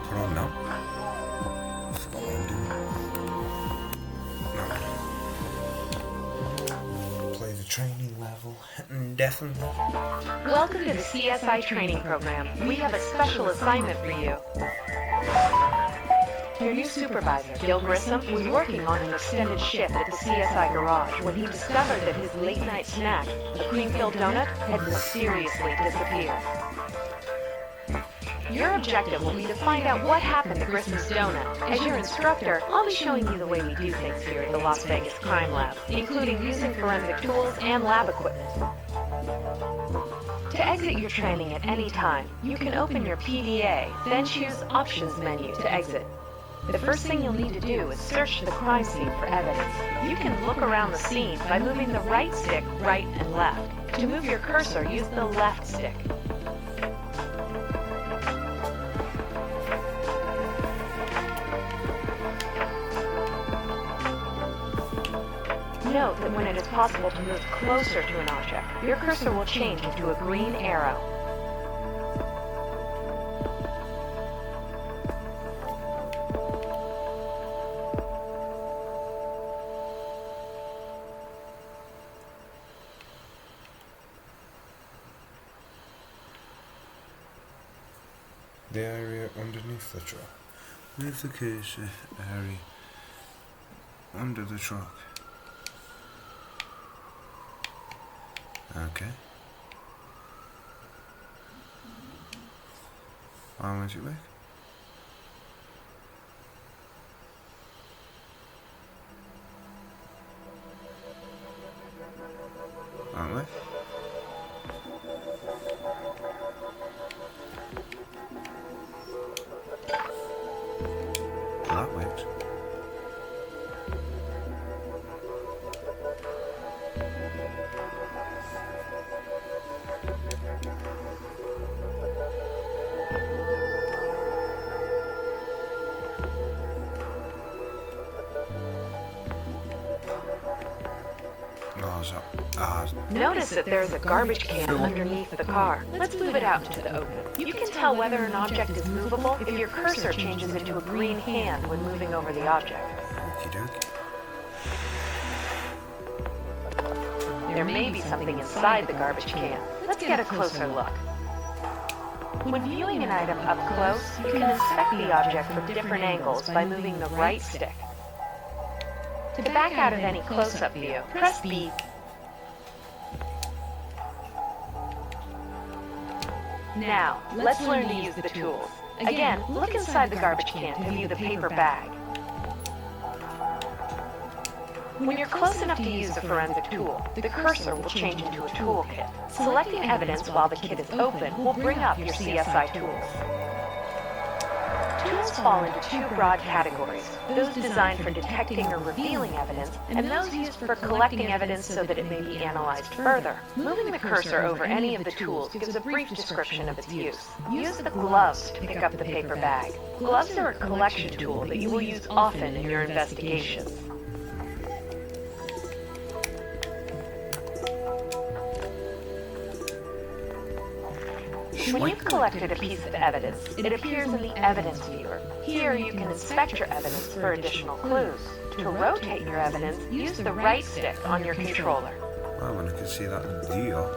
put on now? I forgot what I'm doing. No. Play the training level. Definitely. Welcome to the CSI training program. We have a special assignment for you. Your new supervisor, Gil Grissom, was working on an extended shift at the CSI garage when he discovered that his late-night snack, a cream-filled donut, had mysteriously disappeared. Your objective will be to find out what happened to Grissom's donut. As your instructor, I'll be showing you the way we do things here at the Las Vegas Crime Lab, including using forensic tools and lab equipment. To exit your training at any time, you can open your PDA, then choose Options menu to exit. The first thing you'll need to do is search the crime scene for evidence. You can look around the scene by moving the right stick right and left. To move your cursor, use the left stick. Note that when it is possible to move closer to an object, your cursor will change into a green arrow. The area underneath the truck. Move the cursor area under the truck. Okay. Why won't it work? Won't work? That works. Notice that there is a garbage can underneath the car. Let's move it out into the open. You can tell whether an object is movable if your cursor changes into a green hand when moving over the object. Okey-doke. There may be something inside the garbage can. Let's get a closer look. When viewing an item up close, you can inspect the object from different angles by moving the right stick. To back out of any close-up view, press B. Now, let's learn to use the tools. Again, look inside the garbage can to view the paper bag. When you're close enough to use a forensic tool, the cursor will change into a toolkit. Selecting evidence while the kit is open will bring up your CSI tools. Tools fall into two broad categories, those designed for detecting or revealing evidence, and those used for collecting evidence so that it may be analyzed further. Moving the cursor over any of the tools gives a brief description of its use. Use the gloves to pick up the paper bag. Gloves are a collection tool that you will use often in your investigations. When you've collected a piece of evidence, it appears in the evidence viewer. Here you can inspect your evidence for additional clues. To rotate your evidence, use the right stick on your controller. Well, when I can see that deal.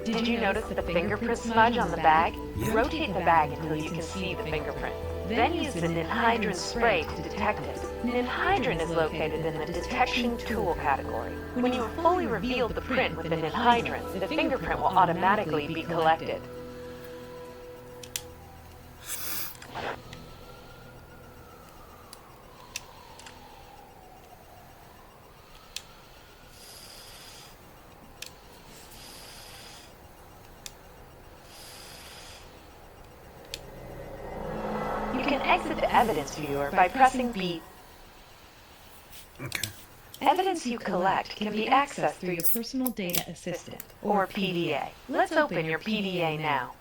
Did you notice the fingerprint smudge on the bag? Yeah. Rotate the bag until you can see the fingerprint. Then use the ninhydrin spray to detect it. Ninhydrin is located in the detection tool category. When you have fully revealed the print with the ninhydrin, the fingerprint will automatically be collected. You can exit the evidence viewer by pressing B. Okay. Evidence you collect can be accessed through your Personal Data Assistant, or PDA. Let's open your PDA now.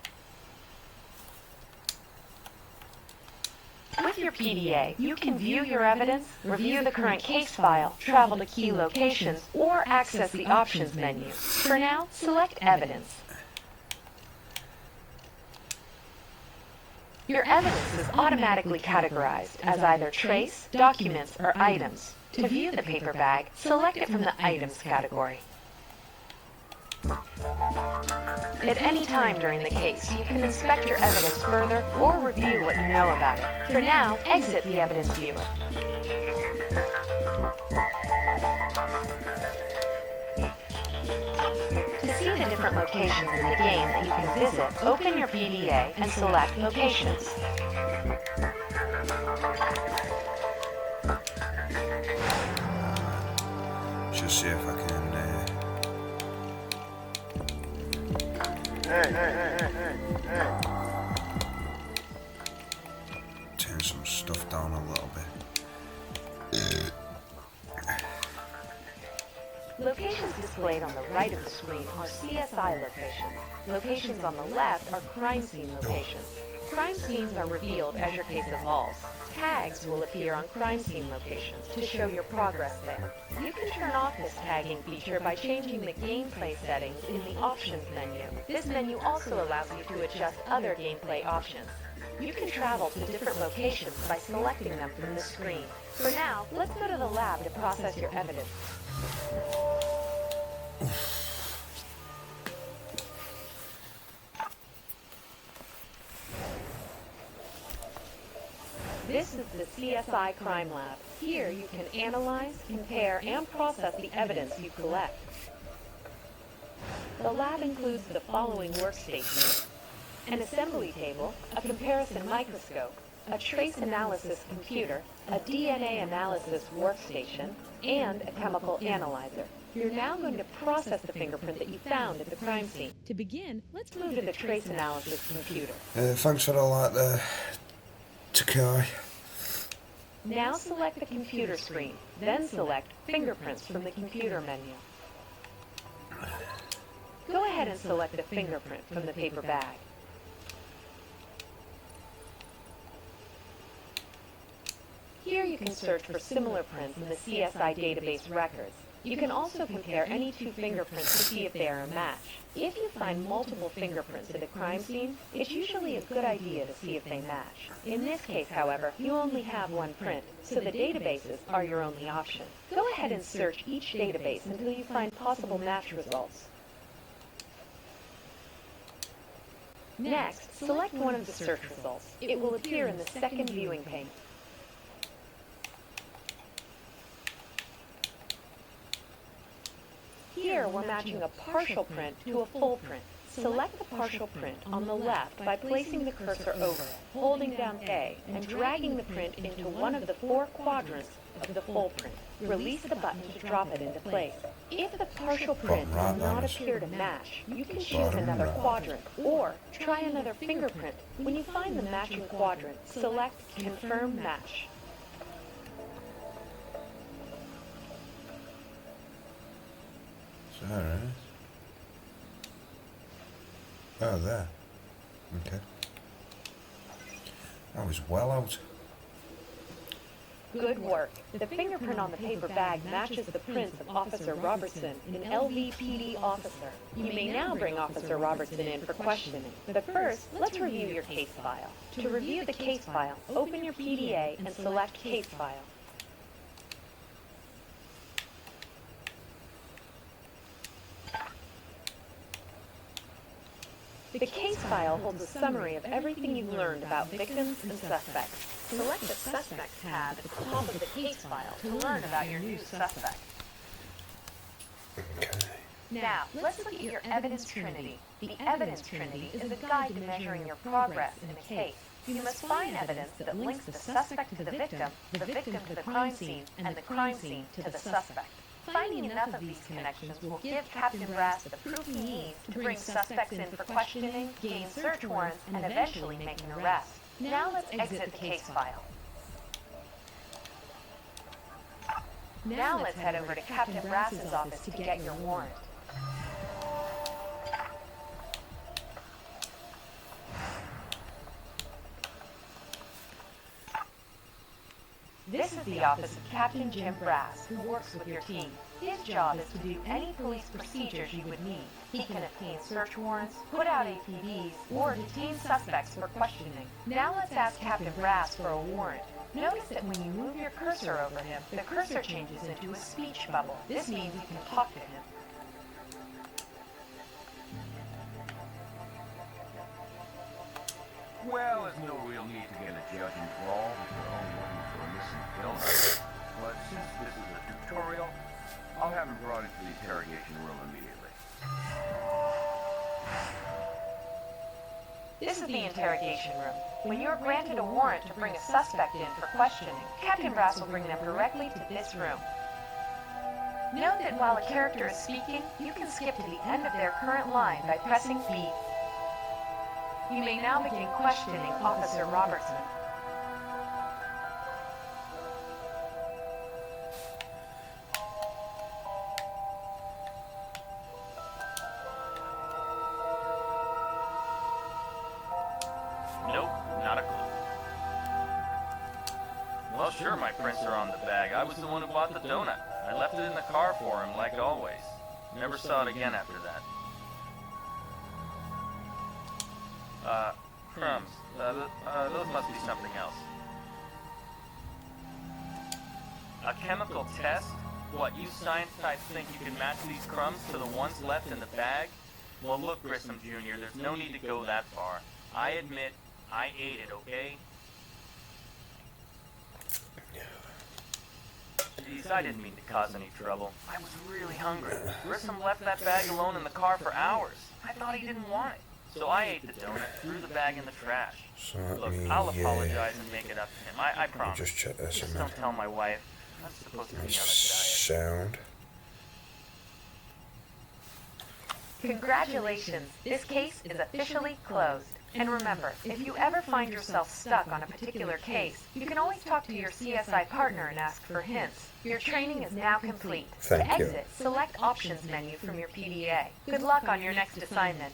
With your PDA, you can view your evidence, review the current case file, travel to key locations, or access the options menu. For now, select Evidence. Your evidence is automatically categorized as either trace, documents, or items. To view the paper bag, select it from the Items category. At any time during the case, you can inspect your evidence further or review what you know about it. For now, exit the evidence viewer. To see the different locations in the game that you can visit, open your PDA and select Locations. Just see if I can turn some stuff down a little bit. Locations displayed on the right of the screen are CSI locations. Locations on the left are crime scene locations. Crime scenes are revealed as your case evolves. Tags will appear on crime scene locations to show your progress there. You can turn off this tagging feature by changing the gameplay settings in the Options menu. This menu also allows you to adjust other gameplay options. You can travel to different locations by selecting them from the screen. For now, let's go to the lab to process your evidence. This is the CSI Crime Lab. Here you can analyze, compare, and process the evidence you collect. The lab includes the following workstations: an assembly table, a comparison microscope, a trace analysis computer, a DNA analysis workstation, and a chemical analyzer. You're now going to process the fingerprint that you found at the crime scene. To begin, let's move to the trace analysis computer. Thanks for all that there, Takai. Now select the computer screen, then select Fingerprints from the computer menu. Go ahead and select the fingerprint from the paper bag. Here you can search for similar prints in the CSI database records. You can also compare any two fingerprints to see if they are a match. If you find multiple fingerprints at a crime scene, it's usually a good idea to see if they match. In this case, however, you only have one print, so the databases are your only option. Go ahead and search each database until you find possible match results. Next, select one of the search results. It will appear in the second viewing pane. Here, we're matching a partial print to a full print. Select the partial print on the left by placing the cursor over it, holding down A, and dragging the print into one of the 4 quadrants of the full print. Release the button to drop it into place. If the partial print does not appear to match, you can choose another quadrant, or try another fingerprint. When you find the matching quadrant, select Confirm Match. Alright. Oh, there. Okay. That was well out. Good work. The fingerprint on the paper bag matches the prints of Officer Robertson, an LVPD officer. You may now bring Officer Robertson in for questioning. But first, let's review your case file. To review the case file, open your PDA and select Case File. The case file holds a summary of everything you've learned about victims and suspects. Select the Suspect tab at the top of the case file to learn about your new suspect. Okay. Now, let's look at your Evidence Trinity. The Evidence Trinity is a guide to measuring your progress in a case. You must find evidence that links the suspect to the victim to the crime scene, and the crime scene to the suspect. Finding enough of these connections will give Captain Brass the proof he needs to bring suspects in for questioning, gain search warrants, and eventually make an arrest. Now let's exit the case file. Now let's head over to Captain Brass's office to get your warrant. is the office of Captain Jim Brass, who works with your team. His job is to do any police procedures you would need. He can obtain search warrants, put out APBs, or detain suspects for questioning. Now let's ask Captain Brass for a warrant. Notice that when you move your cursor over him, the cursor changes into a speech bubble. This means you can talk to him. Well, there's no real need to get a judge involved if you're only looking for a missing killer. But since this is a tutorial, I'll have him brought into the interrogation room immediately. This is the interrogation room. When you're granted a warrant to bring a suspect in for questioning, Captain Brass will bring them directly to this room. Note that while a character is speaking, you can skip to the end of their current line by pressing B. You may now begin questioning Officer Robertson. Nope, not a clue. Well, sure, my prints are on the bag. I was the one who bought the donut. I left it in the car for him, like always. Never saw it again after that. Crumbs. Those must be something else. A chemical test? What, you science types think you can match these crumbs to the ones left in the bag? Well, look, Grissom Jr., there's no need to go that far. I admit, I ate it, okay? Geez, I didn't mean to cause any trouble. I was really hungry. Grissom left that bag alone in the car for hours. I thought he didn't want it. So I ate the donut, threw the bag in the trash. So Look, I'll apologize and make it up to him. I promise. just check this a Just minute. don't tell my wife. I'm supposed to be on a diet. Sound. Congratulations, this case is officially closed. And remember, if you ever find yourself stuck on a particular case, you can always talk to your CSI partner and ask for hints. Your training is now complete. Thank to you. exit, select Options menu from your PDA. Good luck on your next assignment.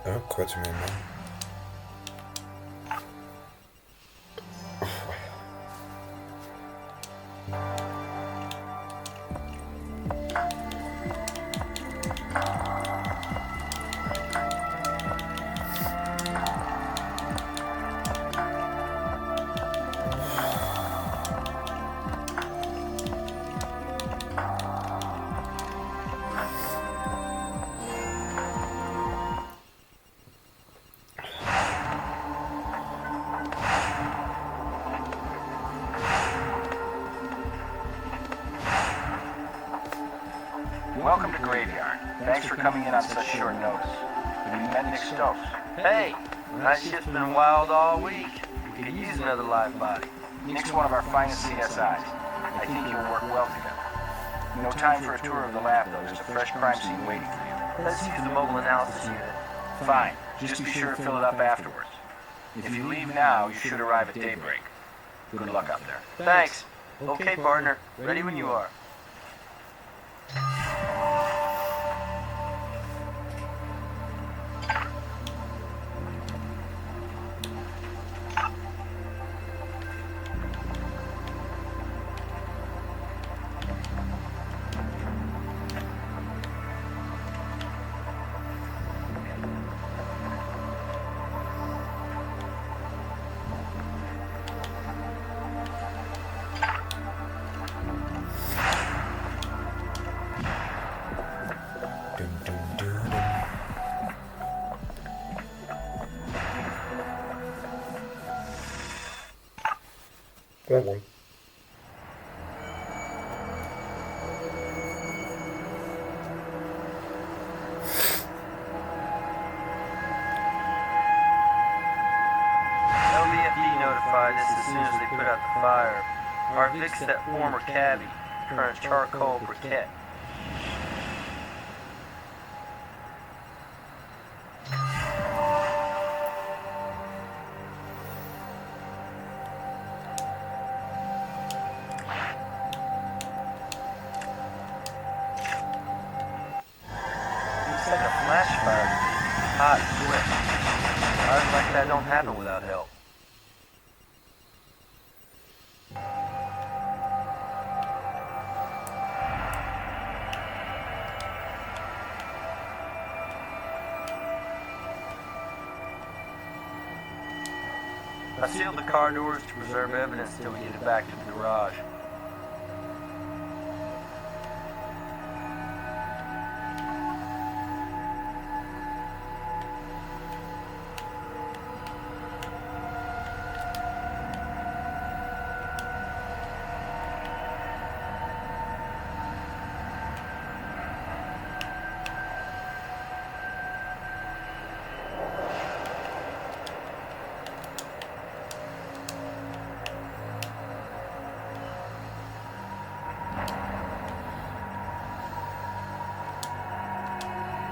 Oh, quit me, man. Welcome to Graveyard. Thanks for coming in on such short notice. Have you met Nick Stokes? Hey, that shit's been wild all week. We could use another live body. Nick's one of our finest CSIs. I think you'll work well together. No time for a tour of the lab, though. There's a fresh crime scene waiting for you. Let's use the mobile analysis unit. Fine. Just be sure to fill it up afterwards. If you leave now, you should arrive at daybreak. Good luck out there. Thanks. Okay, partner. Ready when you are. Dun, dun, dun, dun. Go on. LVFD notified us as soon as they put out the fire. Our Vic's that former cabbie, current charcoal briquette. it. Fires like that don't happen without help. I sealed the car doors to preserve evidence till we get it back to the garage.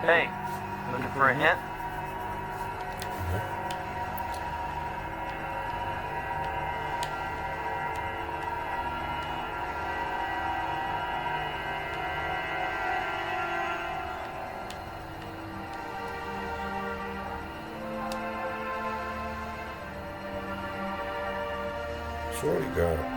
Hey, looking for a hint? Surely got it.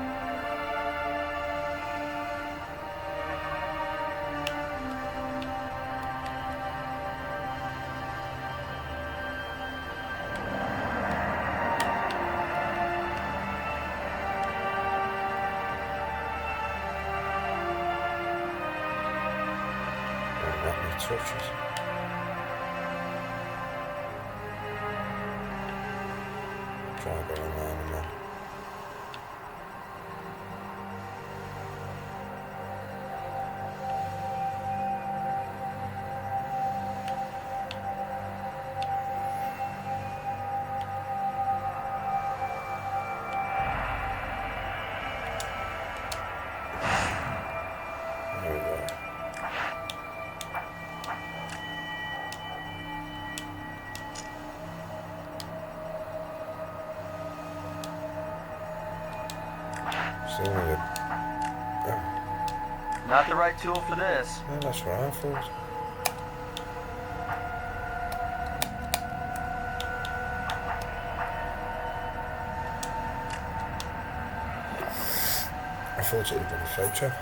Touches. Try and go online and then. There we go. Still need it. Oh. Not the right tool for this. Yeah, that's what I thought. I thought it had been a photo.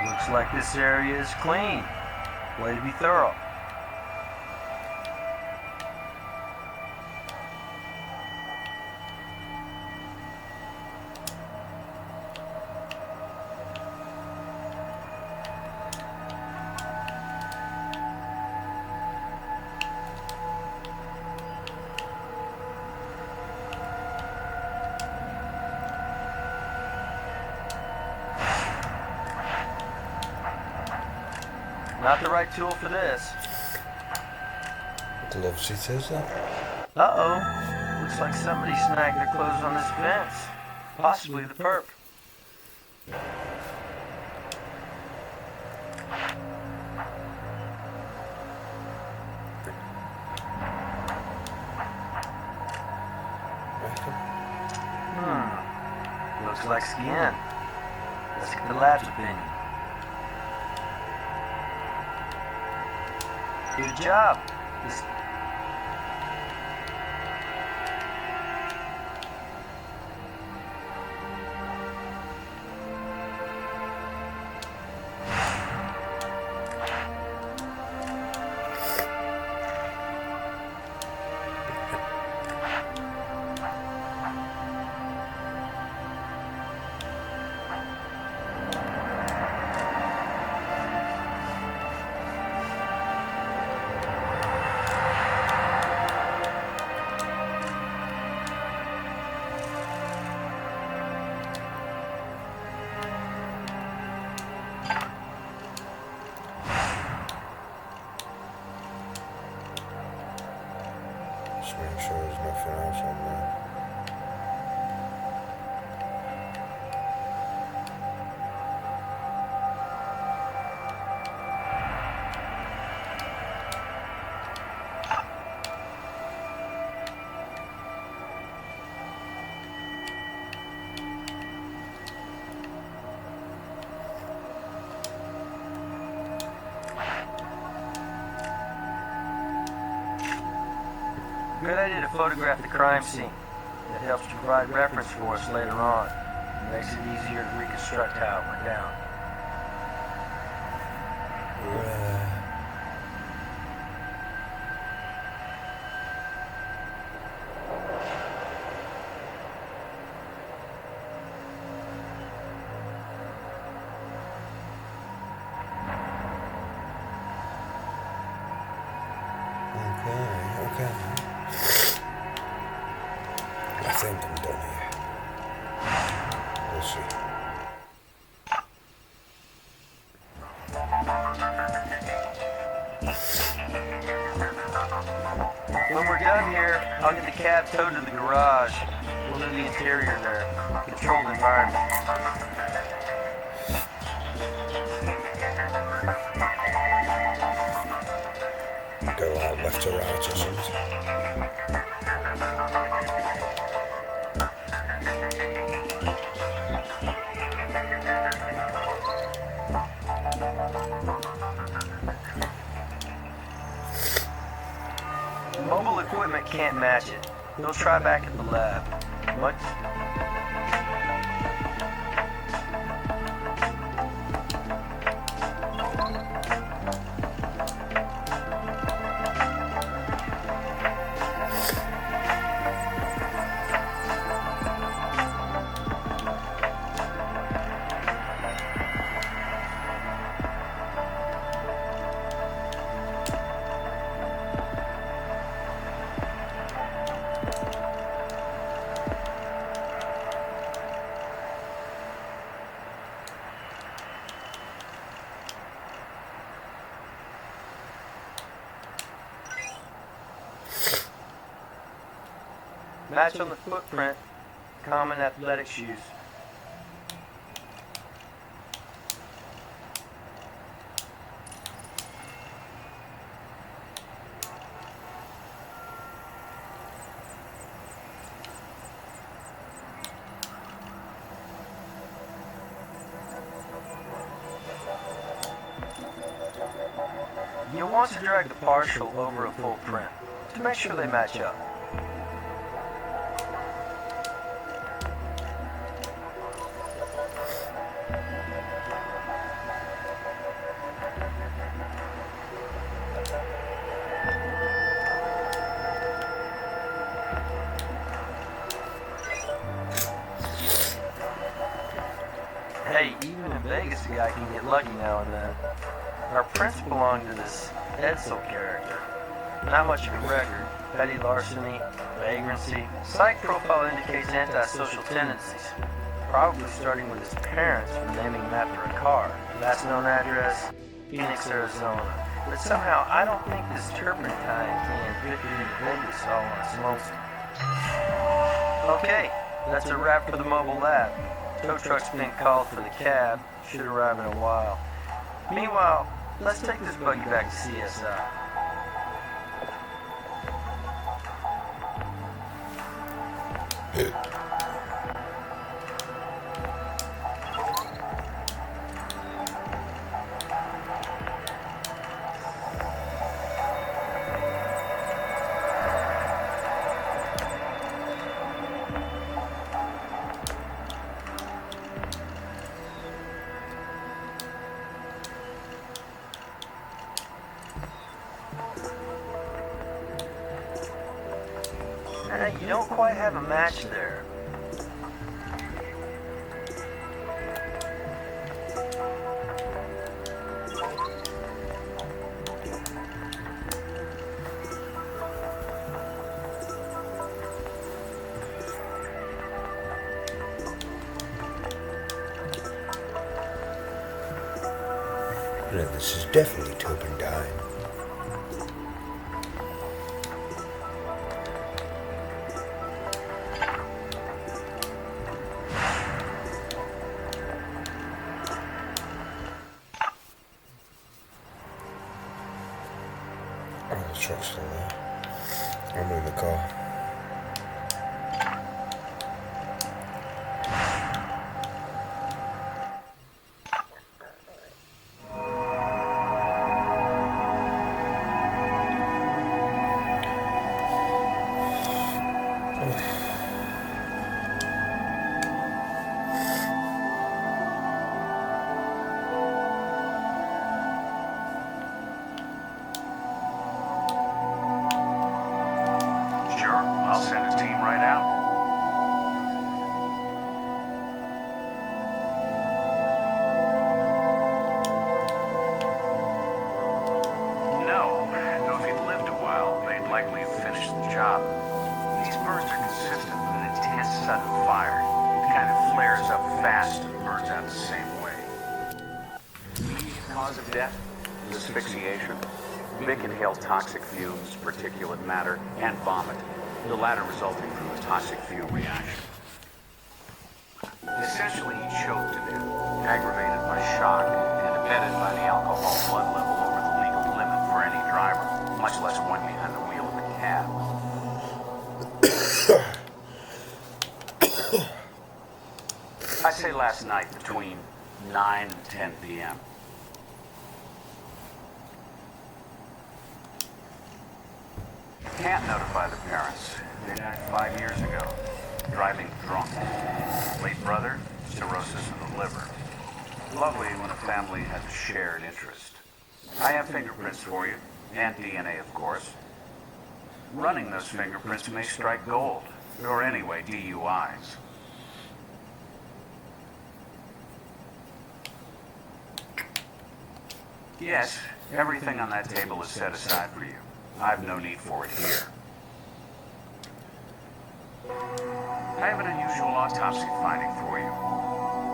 Looks like this area is clean. Way to be thorough. Not the right tool for this. Gloves it is then. Uh-oh. Looks like somebody snagged their clothes on this fence. Possibly the perp. Looks like skin. Let's get the lab's opinion. Good job. This Just make sure there's nothing else on there. good idea to photograph the crime scene. It helps provide reference for us later on. It makes it easier to reconstruct how it went down. Okay. I think I'm done here. We'll see. When we're done here, I'll get the cab towed to the garage. We'll do the interior there. Controlled environment. Go out left to right or something. Mobile equipment can't match it. We'll try back at the lab. Much. Match on the footprint. Common athletic shoes. You'll want to drag the partial over a full print to make sure they match up. Hey, even in Vegas, a guy can get lucky now and then. Our prints belong to this Edsel character. Not much of a record. Petty larceny, vagrancy. Psych profile indicates antisocial tendencies. Probably starting with his parents for naming him after a car. Last known address, Phoenix, Arizona. But somehow, I don't think this turpentine can drifted into Vegas all on its lonesome. Okay, that's a wrap for the mobile lab. Tow truck's been called for the cab. Should arrive in a while. Meanwhile, let's take this buggy back to CSI. You don't quite have a match there. No, this is definitely turpentine. Oh, the truck's still there. I'm in the car. Sure, I'll send a team right out. No, though if he'd lived a while, they'd likely have finished the job. These burns are consistent with an intense sudden fire. It kind of flares up fast and burns out the same way. Immediate cause of death? Asphyxiation. Vic inhaled toxic fumes, particulate matter, and vomit, the latter resulting from a toxic fume reaction. Essentially, he choked to death, aggravated by shock and abetted by the alcohol blood level over the legal limit for any driver, much less one behind the wheel of a cab. I say last night between 9 and 10 p.m. Can't notify the parents. They died 5 years ago. Driving drunk. Late brother, cirrhosis of the liver. Lovely when a family has a shared interest. I have fingerprints for you, and DNA, of course. Running those fingerprints may strike gold, or anyway, DUIs. Yes, everything on that table is set aside for you. I've no need for it here. I have an unusual autopsy finding for you.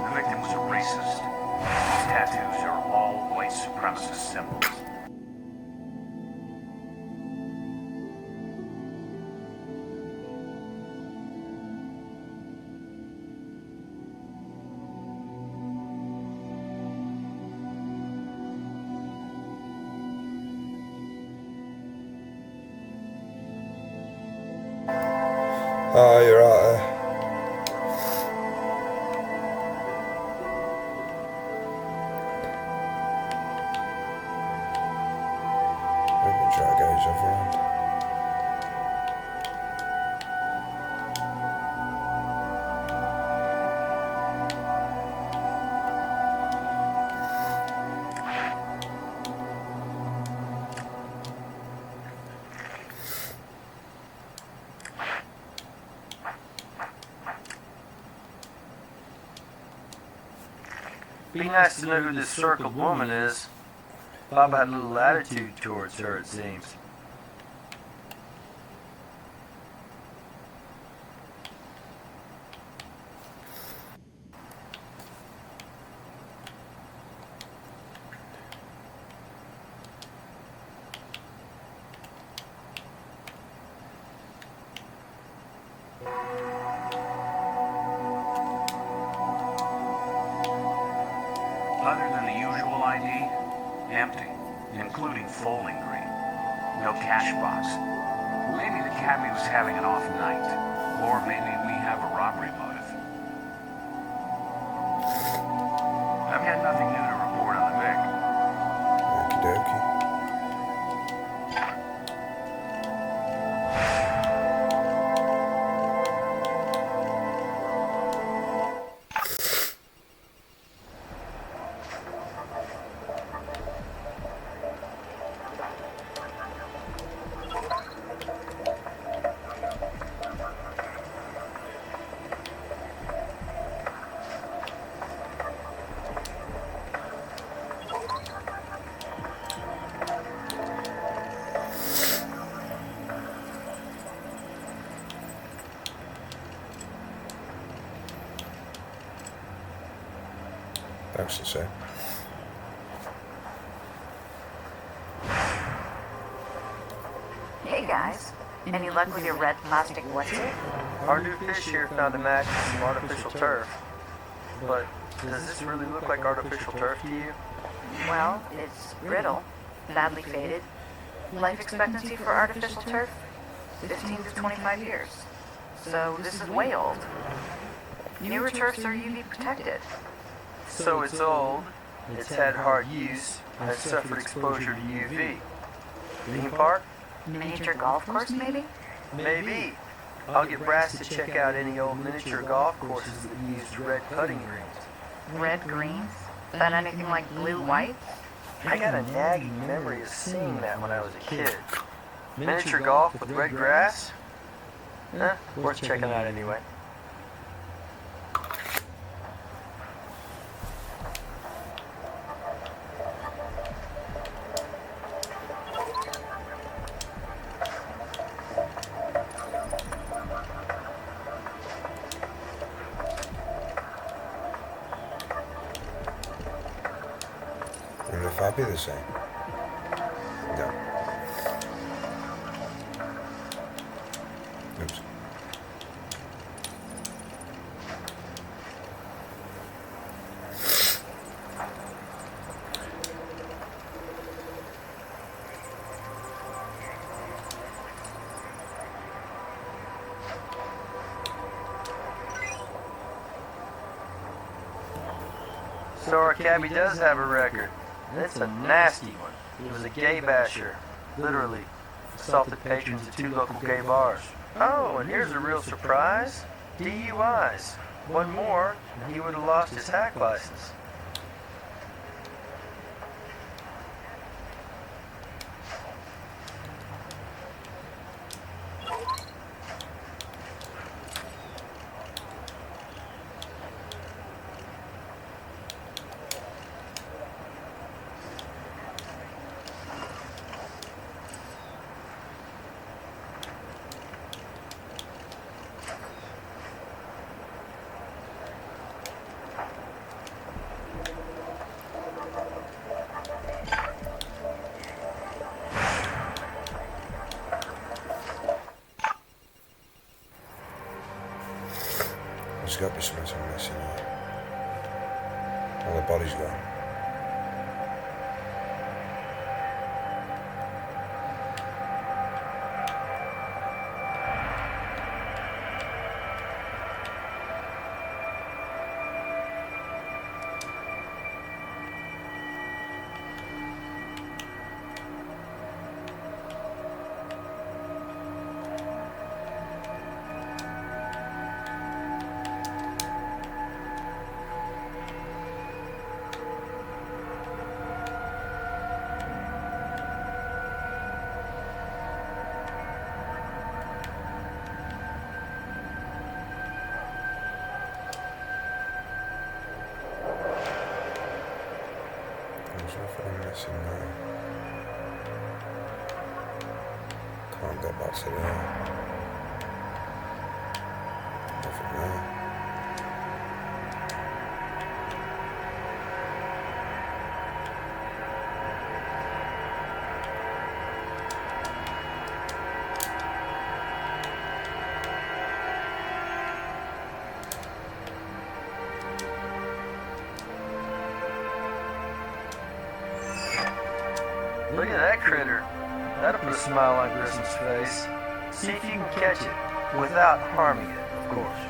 The victim was a racist. His tattoos are all white supremacist symbols. Oh, you're right there. Let me try to go yourself around. Be nice to know who this circled woman is. Bob had a little attitude towards her, it seems. Other than the usual ID, empty, including Bowling Green. No cash box. Maybe the cabbie was having an off night. Or maybe we have a robbery motive. I've had nothing new to report on the Vic. Okie dokie. That's the same. Hey guys, any luck with your red plastic wetsuit? Our new fish here found a match with some artificial turf. But does this really look like artificial turf to you? Well, it's brittle, badly faded. Life expectancy for artificial turf? 15 to 25 years. So this is way old. Newer turfs are UV protected. So it's old, it's had hard use, and it's suffered exposure to UV. Theme park? Miniature golf course, maybe? Maybe. I'll get Brass to check out any old miniature golf courses that used red putting greens. Red greens? That anything like blue whites? I got a nagging memory of seeing that when I was a kid. Miniature golf with red grass? Worth checking out anyway. And if I be the same? No. Oops. So our cabbie does have a record. And it's a nasty one. He was a gay basher. Literally. Assaulted patrons at 2 local gay bars. Oh, and here's a real surprise. DUIs. One more, and he would have lost his hack license. There's got to be something missing here. All the body's gone. There's nothing missing now. Can't go back to there. Nothing there. Look at that critter. That'll put a smile on Grissom's face. See if you can catch it without harming it, of course.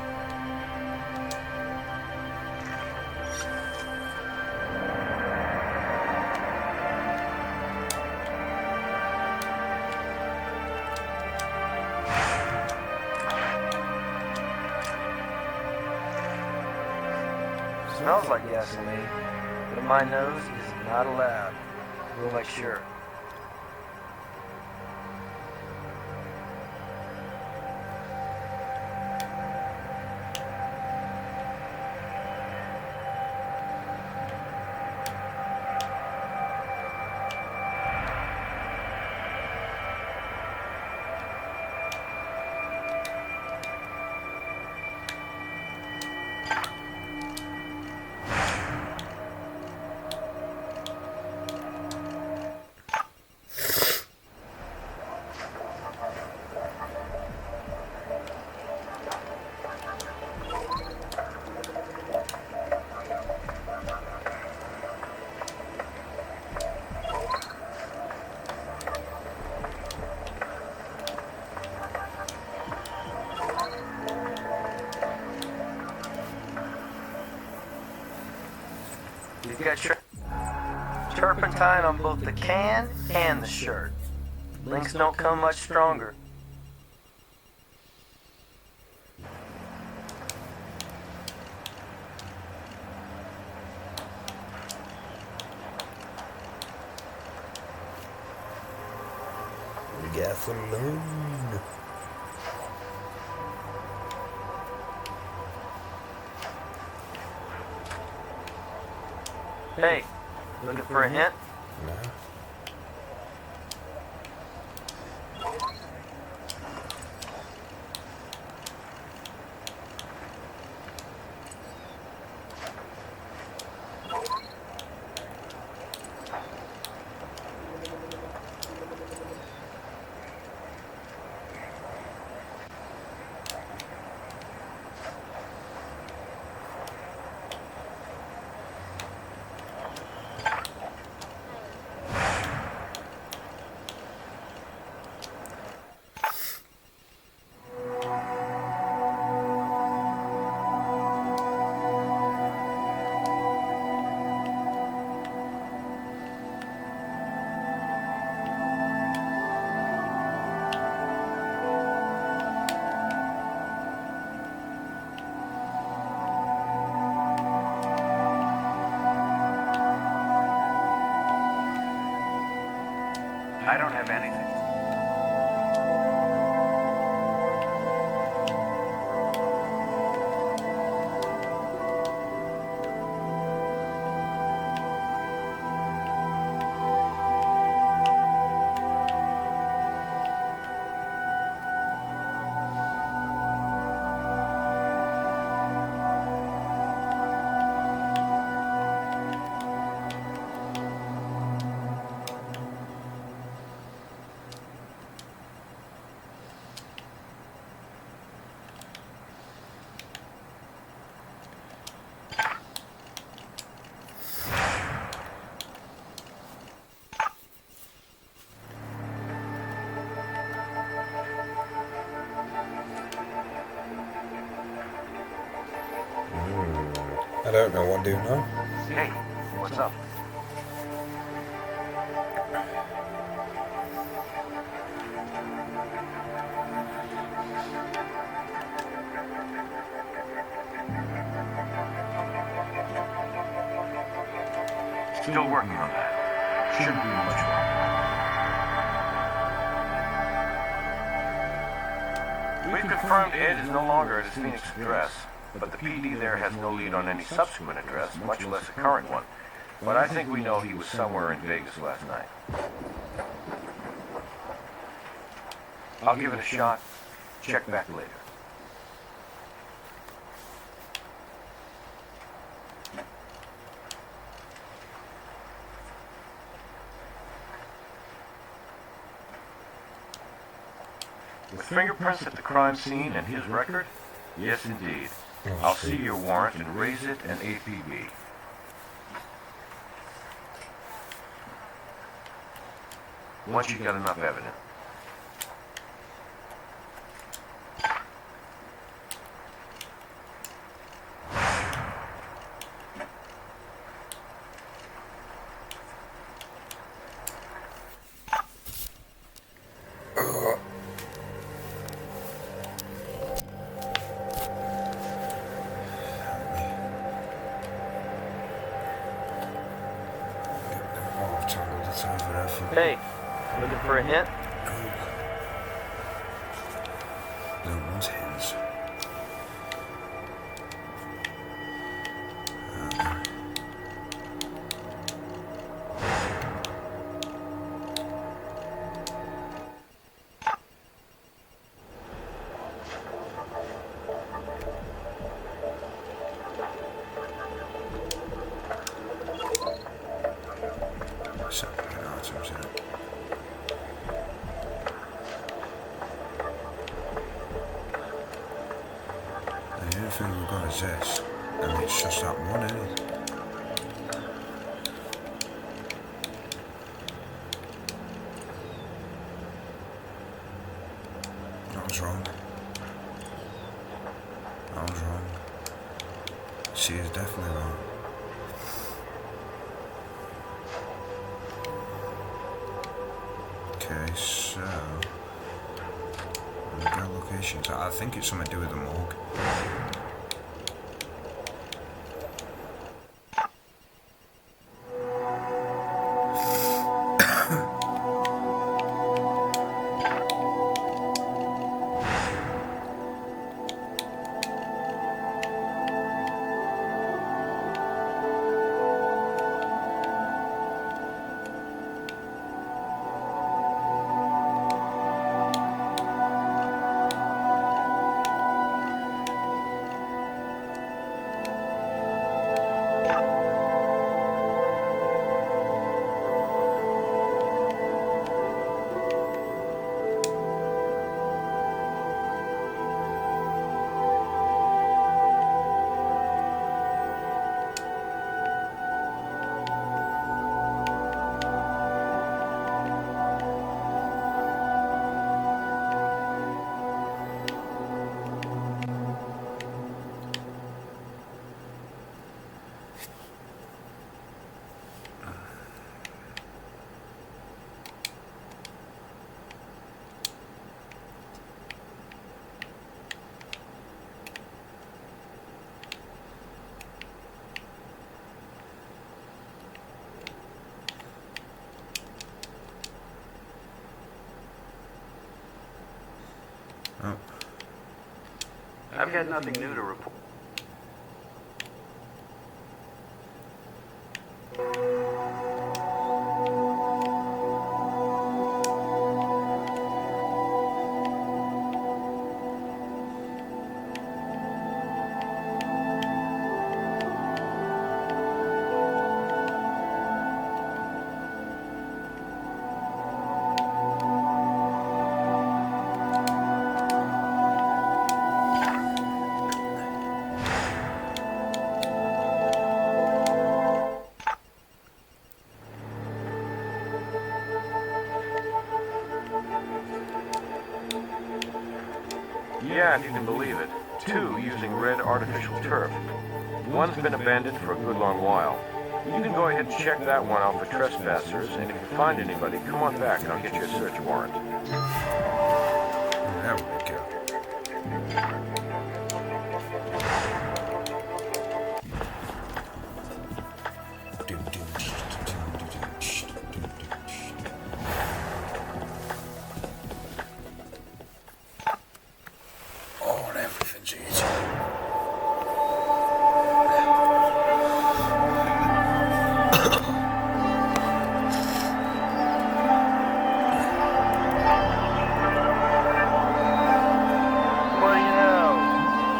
Smells like gasoline, but my nose is not allowed. We'll make sure. You've got turpentine on both the can and the shirt. Links don't come much stronger. Gasoline. Hey, looking for a hint? Nah. I don't have anything. I don't know what to do now. Hey, what's up? Still working on that. Shouldn't be much longer. We've confirmed Ed is no longer at his Phoenix address, but the PD there has no lead on any subsequent address, much less a current one. But I think we know he was somewhere in Vegas last night. I'll give it a shot. Check back later. With fingerprints at the crime scene and his record? Yes, indeed. I'll see your warrant and raise it an APB. Once you've got enough evidence. Hey, looking for a hint? No one's hands. The only thing we've got is this, and it's just that one, isn't it? I was wrong. I was wrong. She is definitely wrong. Okay, so... Go locations. I think it's something to do with the morgue. Oh. I've got nothing new to report. Yeah, if you can believe it. 2 using red artificial turf. One's been abandoned for a good long while. You can go ahead and check that one out for trespassers, and if you find anybody, come on back and I'll get you a search warrant. There we go. Oh, everything's easy. What do you know?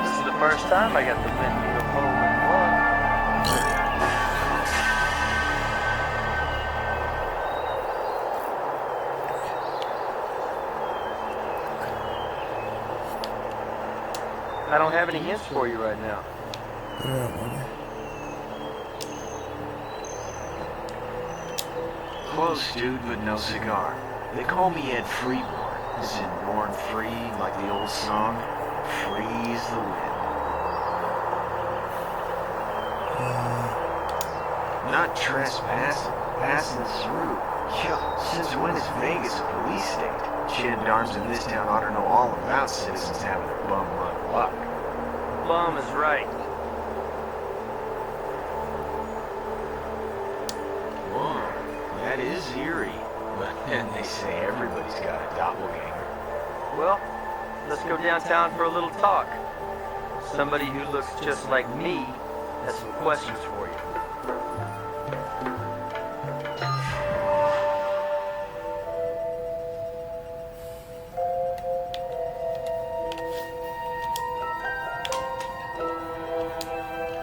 This is the first time I got the Winfield hole in one. I don't have any hints for you right now. Close, dude, but no cigar. They call me Ed Freeborn. As in born free, like the old song. Free's the wind. Not trespassing, passing through. Yo, since when is Vegas a police state? Gendarmes in this town ought to know all about citizens having a bum run luck. Bum is right. Whoa, that is eerie. But then they say everybody's got a doppelganger. Well, let's go downtown for a little talk. Somebody who looks just like me has some questions for you.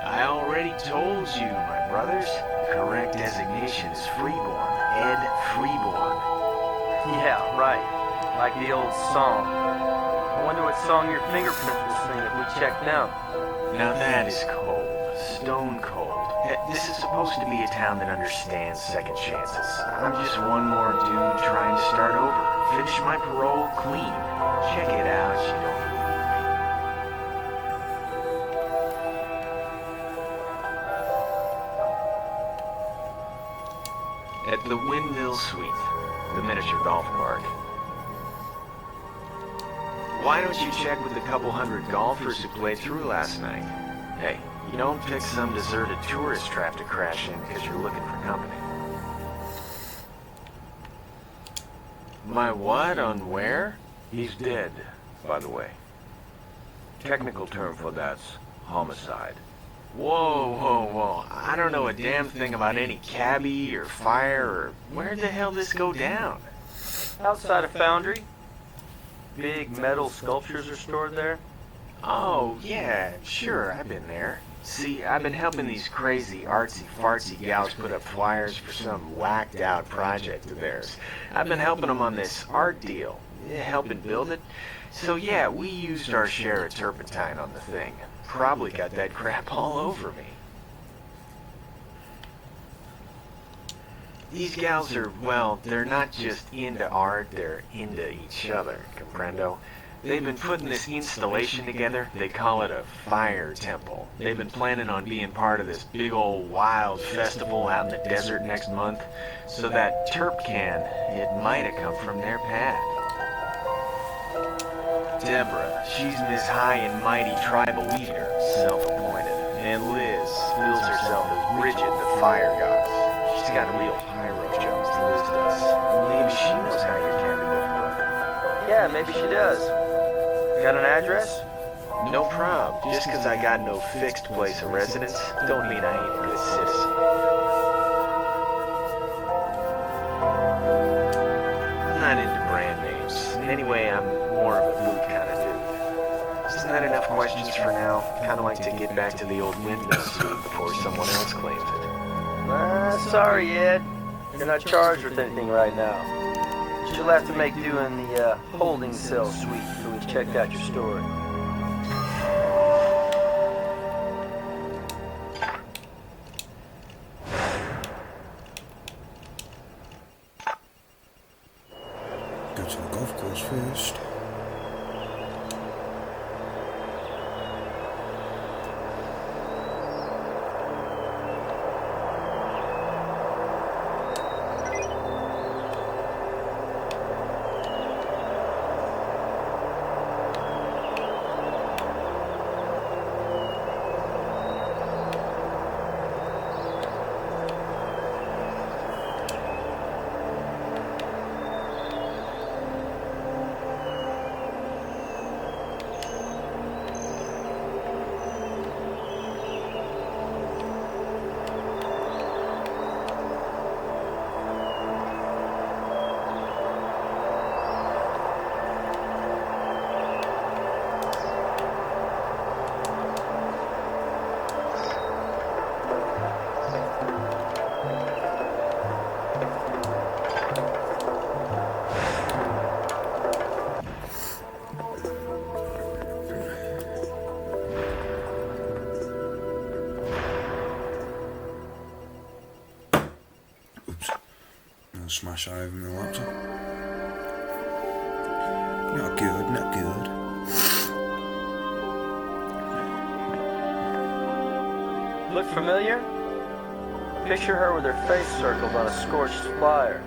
I already told you, my brothers. Correct designation is Freeborn. Ed Freeborn. Yeah, right. Like the old song. I wonder what song your fingerprints will sing if we check now. Now that is cold. Stone cold. This is supposed to be a town that understands second chances. I'm just one more dude trying to start over. Finish my parole clean. Check it out, you don't At the Windmill Suite. the miniature golf park. Why don't you check with the couple hundred golfers who played through last night? Hey, you don't pick some deserted tourist trap to crash in because you're looking for company. My what on where? He's dead, by the way. Technical term for that's homicide. Whoa. I don't know a damn thing about any cabbie or fire or where the hell this go down. Outside of Foundry. Big metal sculptures are stored there. Oh, yeah, sure, I've been there. See, I've been helping these crazy artsy-fartsy gals put up flyers for some whacked-out project of theirs. I've been helping them on this art deal, helping build it. So yeah, we used our share of turpentine on the thing. Probably got that crap all over me. These gals are, well, they're not just into art, they're into each other, comprendo? They've been putting this installation together. They call it a fire temple. They've been planning on being part of this big old wild festival out in the desert next month. So that terp can, it might have come from their path. Deborah, she's Miss High and Mighty Tribal Leader, self-appointed. And Liz bills herself as Bridget, the fire goddess. She's got real pyro jokes, Liz does. Maybe she knows how your cabin looks, brother. Yeah, maybe she does. Got an address? No prob. Just 'cause I got no fixed place of residence, don't mean I ain't a good citizen. I'm not into brand names. Anyway, I'm more of a boot kind of dude. Isn't that enough questions for now? Kinda like to get back to the old windmill suit before someone else claims it. Sorry, Ed. You're not charged with anything right now. You'll have to make do in the holding cell suite until we've checked out your story. Go to the golf course first. Smash over my laptop. Not good. Look familiar? Picture her with her face circled on a scorched flyer.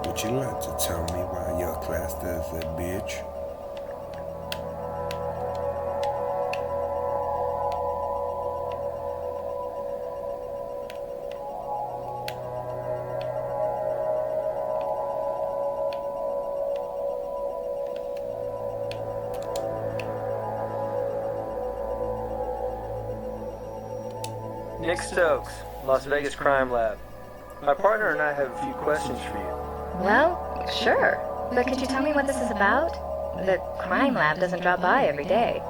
Would you like to tell me why your class does that, bitch? Nick Stokes, Las Vegas Crime Lab. My partner and I have a few questions for you. Well, sure. But could you tell me what this is about? The crime lab doesn't drop by every day.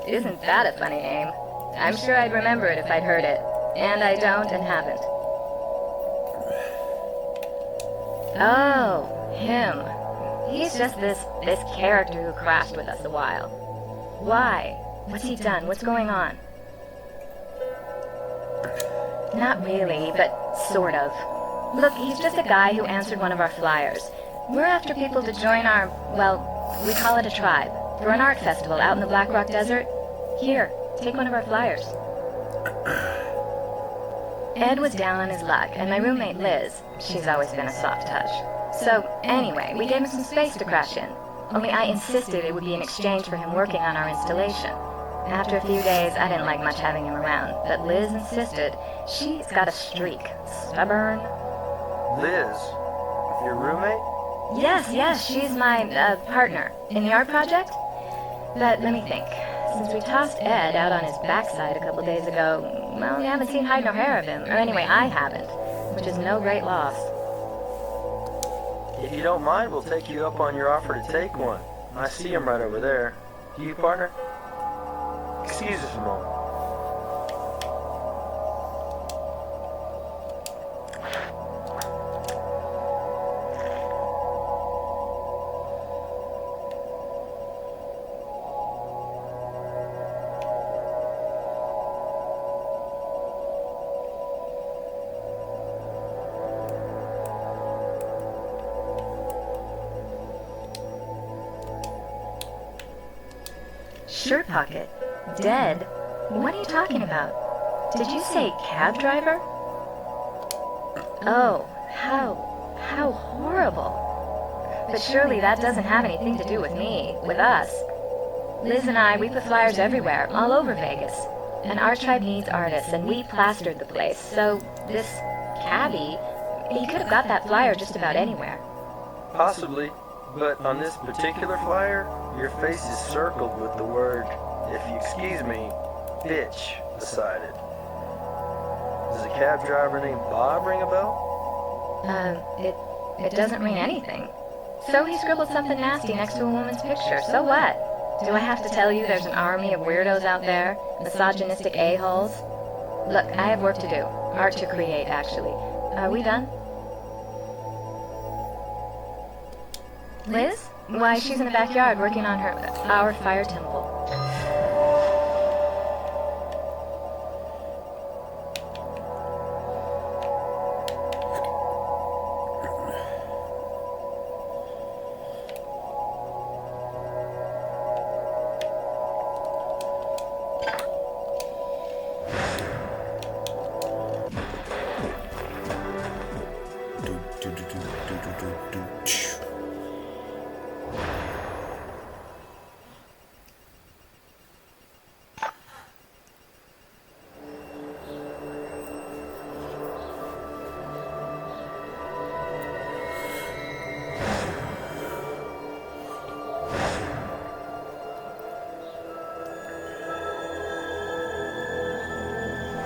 Isn't that a funny name? I'm sure I'd remember it if I'd heard it. And I don't and haven't. Oh, him. He's just this character who crashed with us a while. Why? What's he done? What's going on? Not really, but sort of. Look, he's just a guy who answered one of our flyers. We're after people to join our, well, we call it a tribe. for an art festival out in the Black Rock Desert. Here, take one of our flyers. Ed was down on his luck, and my roommate Liz, she's always been a soft touch. So, anyway, we gave him some space to crash in. Only I insisted it would be in exchange for him working on our installation. After a few days, I didn't like much having him around, but Liz insisted. She's got a streak. Stubborn. Liz, your roommate? Yes, she's my partner in the art project. But let me think. Since we tossed Ed out on his backside a couple days ago, well, we haven't seen hide nor hair of him. Or anyway, I haven't, which is no great loss. If you don't mind, we'll take you up on your offer to take one. I see him right over there. Do you, partner? Excuse us a moment. Shirt pocket? Dead? What are you talking about? Did you say cab driver? Oh, how horrible. But surely that doesn't have anything to do with me, with us. Liz and I, we put flyers everywhere, all over Vegas. And our tribe needs artists, and we plastered the place. So this cabbie, he could have got that flyer just about anywhere. Possibly, but on this particular flyer, your face is circled with the word, if you excuse me, bitch beside it. Does a cab driver named Bob ring a bell? It doesn't ring anything. So he scribbled something nasty next to a woman's picture. So what? Do I have to tell you there's an army of weirdos out there? Misogynistic a-holes? Look, I have work to do. Art to create, actually. Are we done? Liz? Why, she's in the backyard working on our fire temple.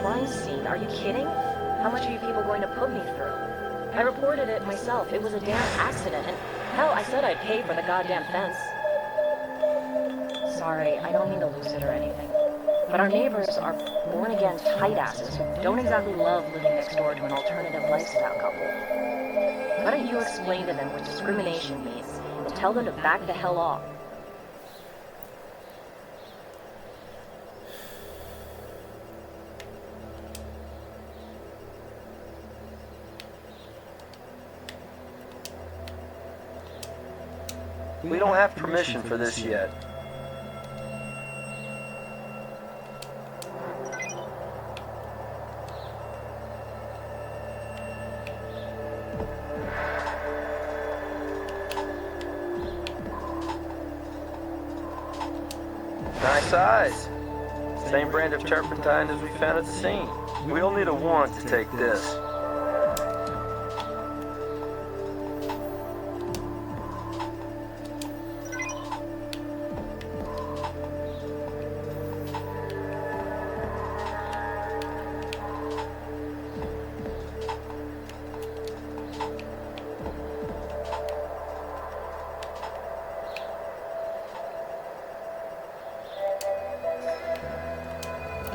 Crime scene? Are you kidding? How much are you people going to put me through? I reported it myself. It was a damn accident, and hell, I said I'd pay for the goddamn fence. Sorry, I don't mean to lose it or anything. But our neighbors are born-again tight-asses who don't exactly love living next door to an alternative lifestyle couple. Why don't you explain to them what discrimination means and tell them to back the hell off? We don't have permission for this yet. Nice eyes. Same brand of turpentine as we found at the scene. We'll need a warrant to take this.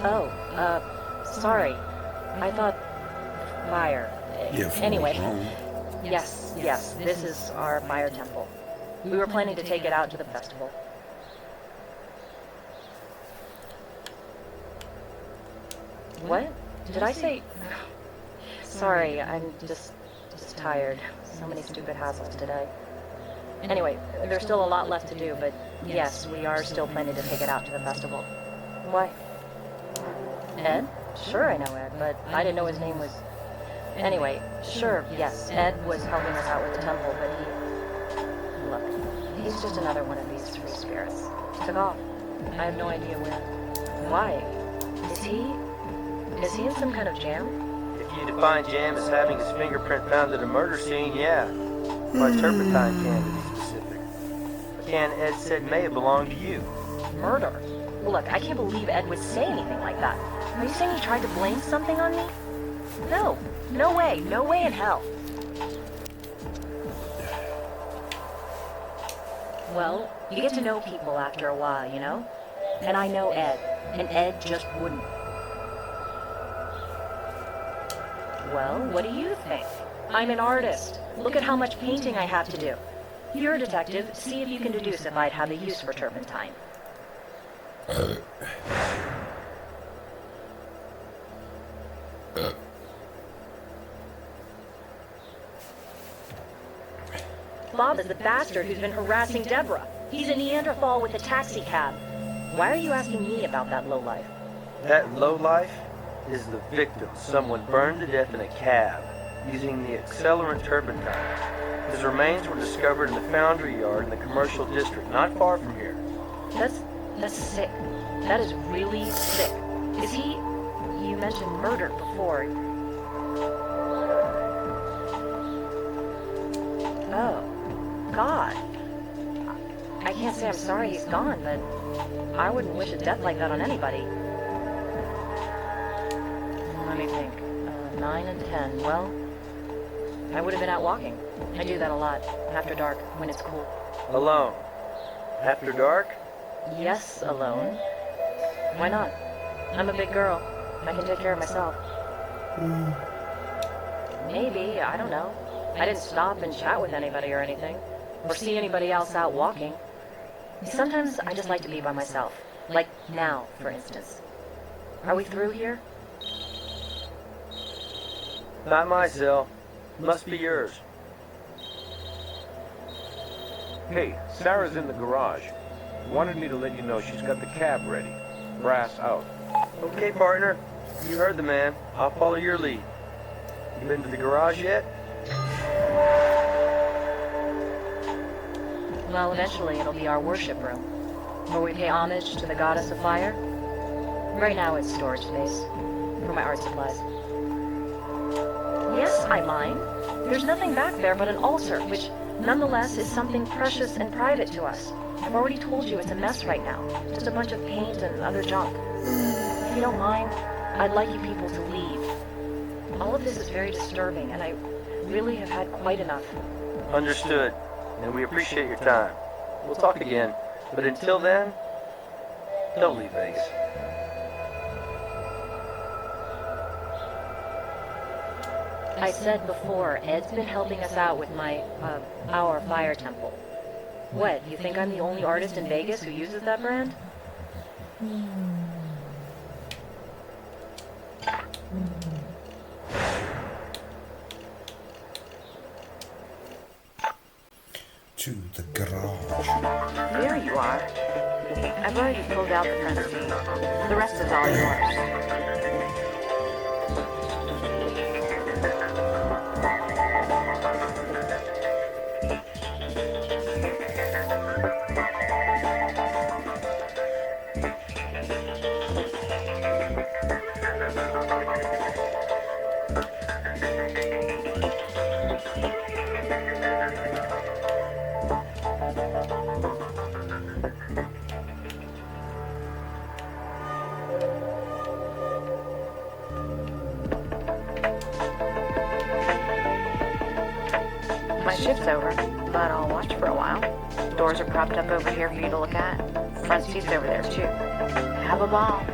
Oh, sorry. I thought fire. Yeah, for Anyway, wrong. yes, this is our fire temple. We were planning to take it out to the festival. What? Did I say... Sorry, I'm just tired. So many stupid hassles today. Anyway, there's still a lot left to do, but Yes, we are still planning to take it out to the festival. Why? Ed? Sure, I know Ed, but I didn't know his name was... Anyway, sure, yes, Ed was helping us out with the temple, but he... Look, he's just another one of these free spirits. Took off. I have no idea where. Why? Is he in some kind of jam? If you define jam as having his fingerprint found at a murder scene, yeah. Or a turpentine can, to be specific. A can Ed said may have belonged to you. Murder? Look, I can't believe Ed would say anything like that. Are you saying he tried to blame something on me? No. No way. No way in hell. Well, you get to know people after a while, you know? And I know Ed, and Ed just wouldn't. Well, what do you think? I'm an artist. Look at how much painting I have to do. You're a detective. See if you can deduce if I'd have a use for turpentine. Bob is the bastard who's been harassing Deborah. He's a Neanderthal with a taxi cab. Why are you asking me about that lowlife? That lowlife is the victim someone burned to death in a cab using the accelerant turpentine. His remains were discovered in the foundry yard in the commercial district not far from here. That's sick. That is really sick. Is he... You mentioned murder before. Oh. God. I can't say I'm sorry he's gone, but I wouldn't wish a death like that on anybody. Let me think. 9 and 10. Well, I would have been out walking. I do that a lot, after dark, when it's cool. Alone. After dark? Yes, alone. Why not? I'm a big girl. I can take care of myself. Maybe, I don't know. I didn't stop and chat with anybody or anything. Or see anybody else out walking. Sometimes I just like to be by myself. Like now, for instance. Are we through here? Not my cell. Must be yours. Hey, Sarah's in the garage. Wanted me to let you know she's got the cab ready. Brass out. Okay, partner. You heard the man. I'll follow your lead. You been to the garage yet? Well, eventually it'll be our worship room, where we pay homage to the goddess of fire. Right now it's storage space for my art supplies. Yes, I mind. There's nothing back there but an altar, which nonetheless is something precious and private to us. I've already told you it's a mess right now. Just a bunch of paint and other junk. If you don't mind, I'd like you people to leave. All of this is very disturbing, and I really have had quite enough. Understood. And we appreciate your time. We'll talk again. But until then, don't leave Vegas. I said before, Ed's been helping us out with our fire temple. What, you think I'm the only artist in Vegas who uses that brand? To the garage. There you are. I've already pulled out the front seat. The rest is all yours. My shift's over, but I'll watch for a while. Doors are propped up over here for you to look at. Front seat's over there, too. Have a ball.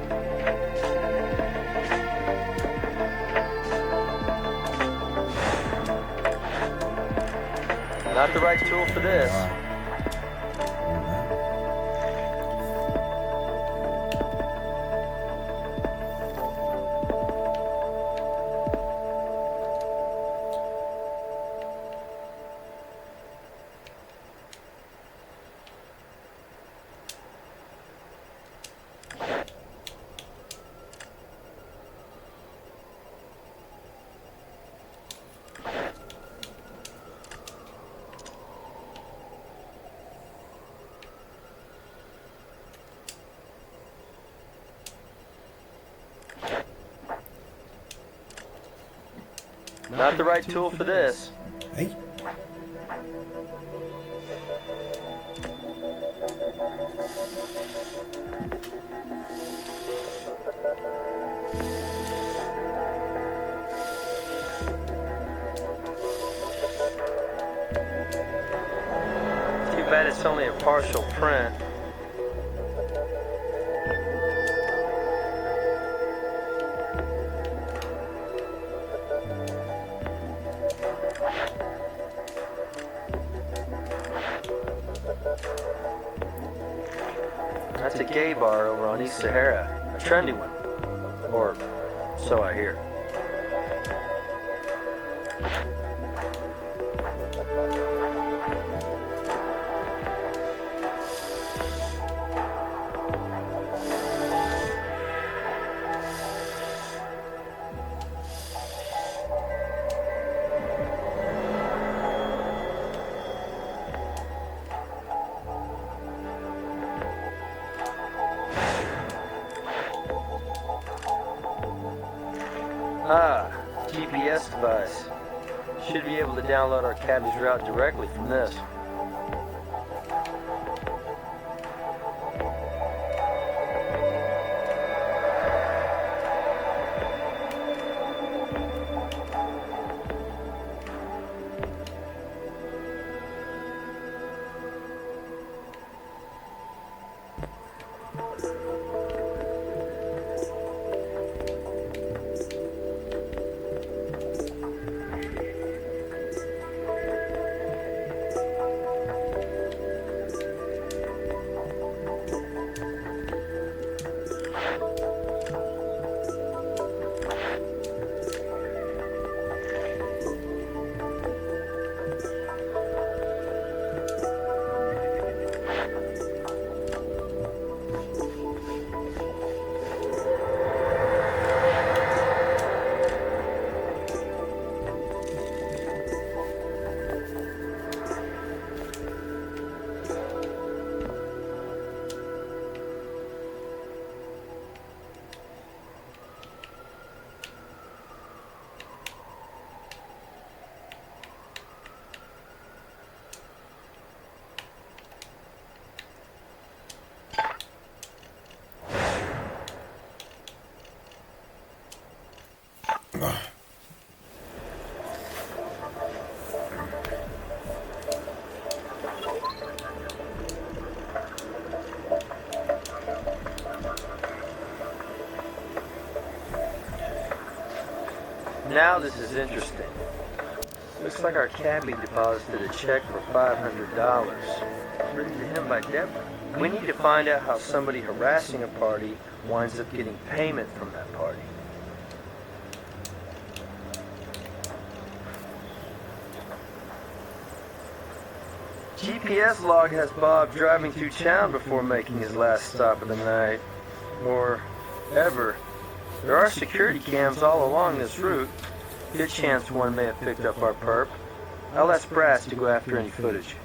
Not the right tool for this. Not the right tool for this. Hey? Too bad it's only a partial print. That's a gay bar over on East Sahara. A trendy one. Or so I hear. Ah, GPS device. Should be able to download our cabbie's route directly from this. Now this is interesting. Looks like our cabbie deposited a check for $500, written to him by Deborah. We need to find out how somebody harassing a party winds up getting payment from that party. GPS log has Bob driving through town before making his last stop of the night. Or ever. There are security cams all along this route. Good chance one may have picked up our perp. I'll ask Brass to go after any footage.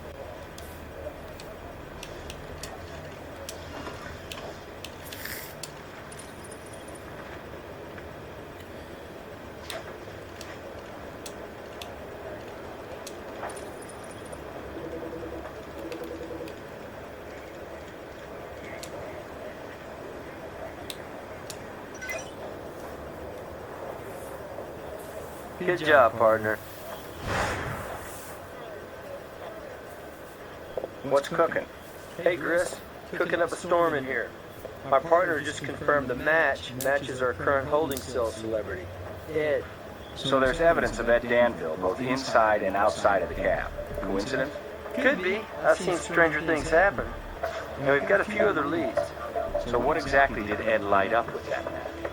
Good job, partner. What's cooking? Hey, Gris. Cooking up a storm in here. My partner just confirmed the match matches our current holding cell celebrity, Ed. So there's evidence of Ed Danville, both inside and outside of the cab. Coincidence? Could be. I've seen stranger things happen. And we've got a few other leads. So what exactly did Ed light up with that night?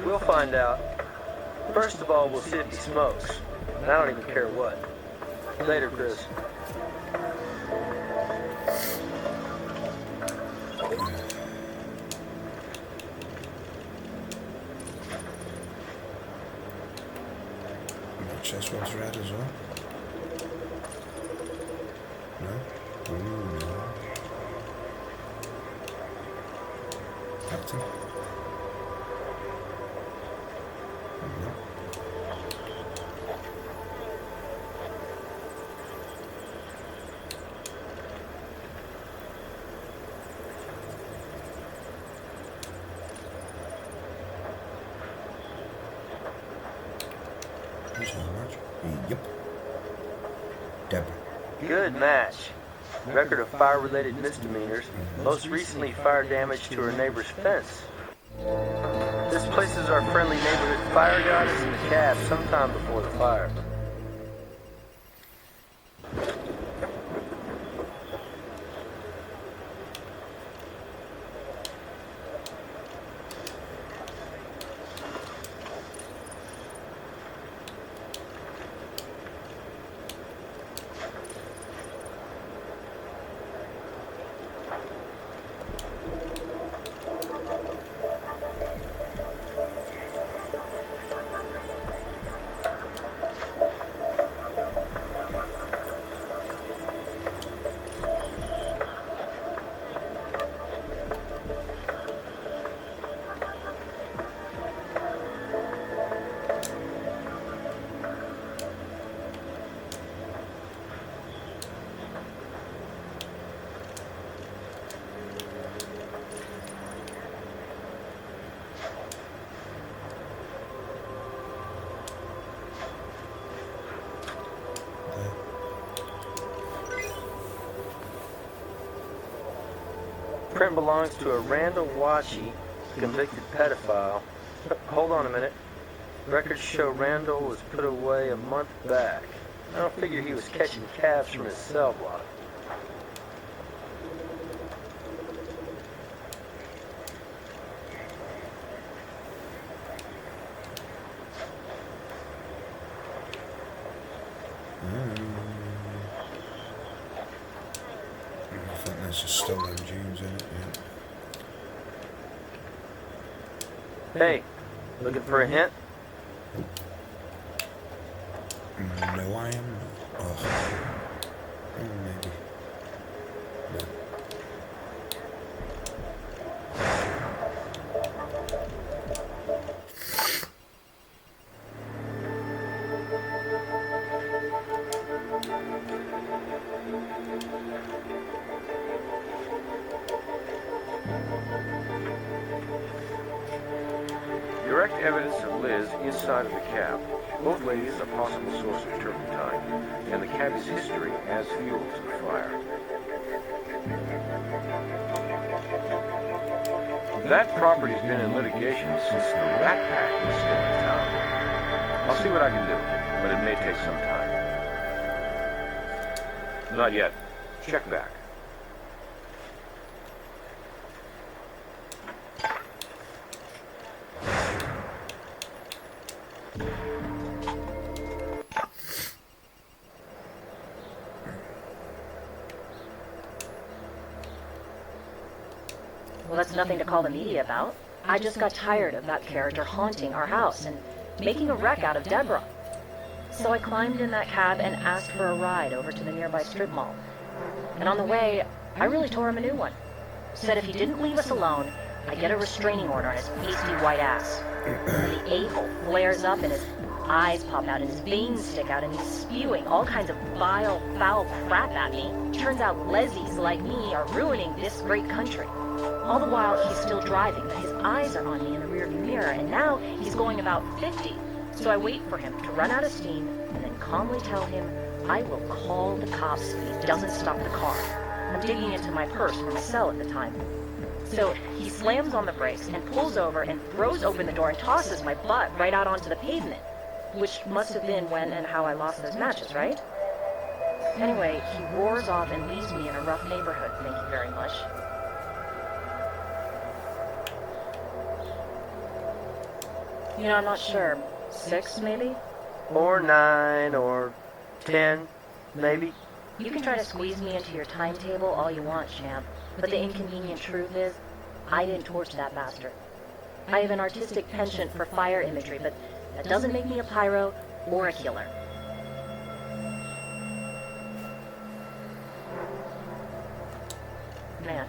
We'll find out. First of all, we'll see if he smokes. And I don't even care what. Later, Chris. My chest one's red as well. No? Ooh, no. Captain? No. Good match. Record of fire-related misdemeanors. Most recently, fire damage to her neighbor's fence. This places our friendly neighborhood fire goddess in the cab sometime before the fire. Print belongs to a Randall Wachi, convicted pedophile. Hold on a minute. Records show Randall was put away a month back. I don't figure he was catching cabs from his cell block. I think there's just stolen jeans in it, yeah. Hey, looking for a hint? No, I am not. Oh. Maybe. No. Direct evidence of Liz inside of the cab. Both ladies a possible source of turpentine, and the cab's history as fuel to the fire. That property's been in litigation since the Rat Pack was still in town. I'll see what I can do, but it may take some time. Not yet. Check back. Well, that's nothing to call the media about. I just got tired of that character haunting our house and making a wreck out of Deborah. So I climbed in that cab and asked for a ride over to the nearby strip mall. And on the way, I really tore him a new one. Said if he didn't leave us alone, I'd get a restraining order on his pasty white ass. And the a-hole flares up and his eyes pop out and his veins stick out and he's spewing all kinds of vile, foul crap at me. Turns out lesies like me are ruining this great country. All the while, he's still driving, but his eyes are on me in the rearview mirror, and now he's going about 50. So I wait for him to run out of steam, and then calmly tell him I will call the cops if he doesn't stop the car. I'm digging into my purse from my cell at the time. So he slams on the brakes and pulls over and throws open the door and tosses my butt right out onto the pavement, which must have been when and how I lost those matches, right? Anyway, he roars off and leaves me in a rough neighborhood, thank you very much. You know, I'm not sure. 6, maybe? Or 9, or 10, maybe. You can try to squeeze me into your timetable all you want, champ. But the inconvenient truth is, I didn't torch that bastard. I have an artistic penchant for fire imagery, but that doesn't make me a pyro or a killer. Man,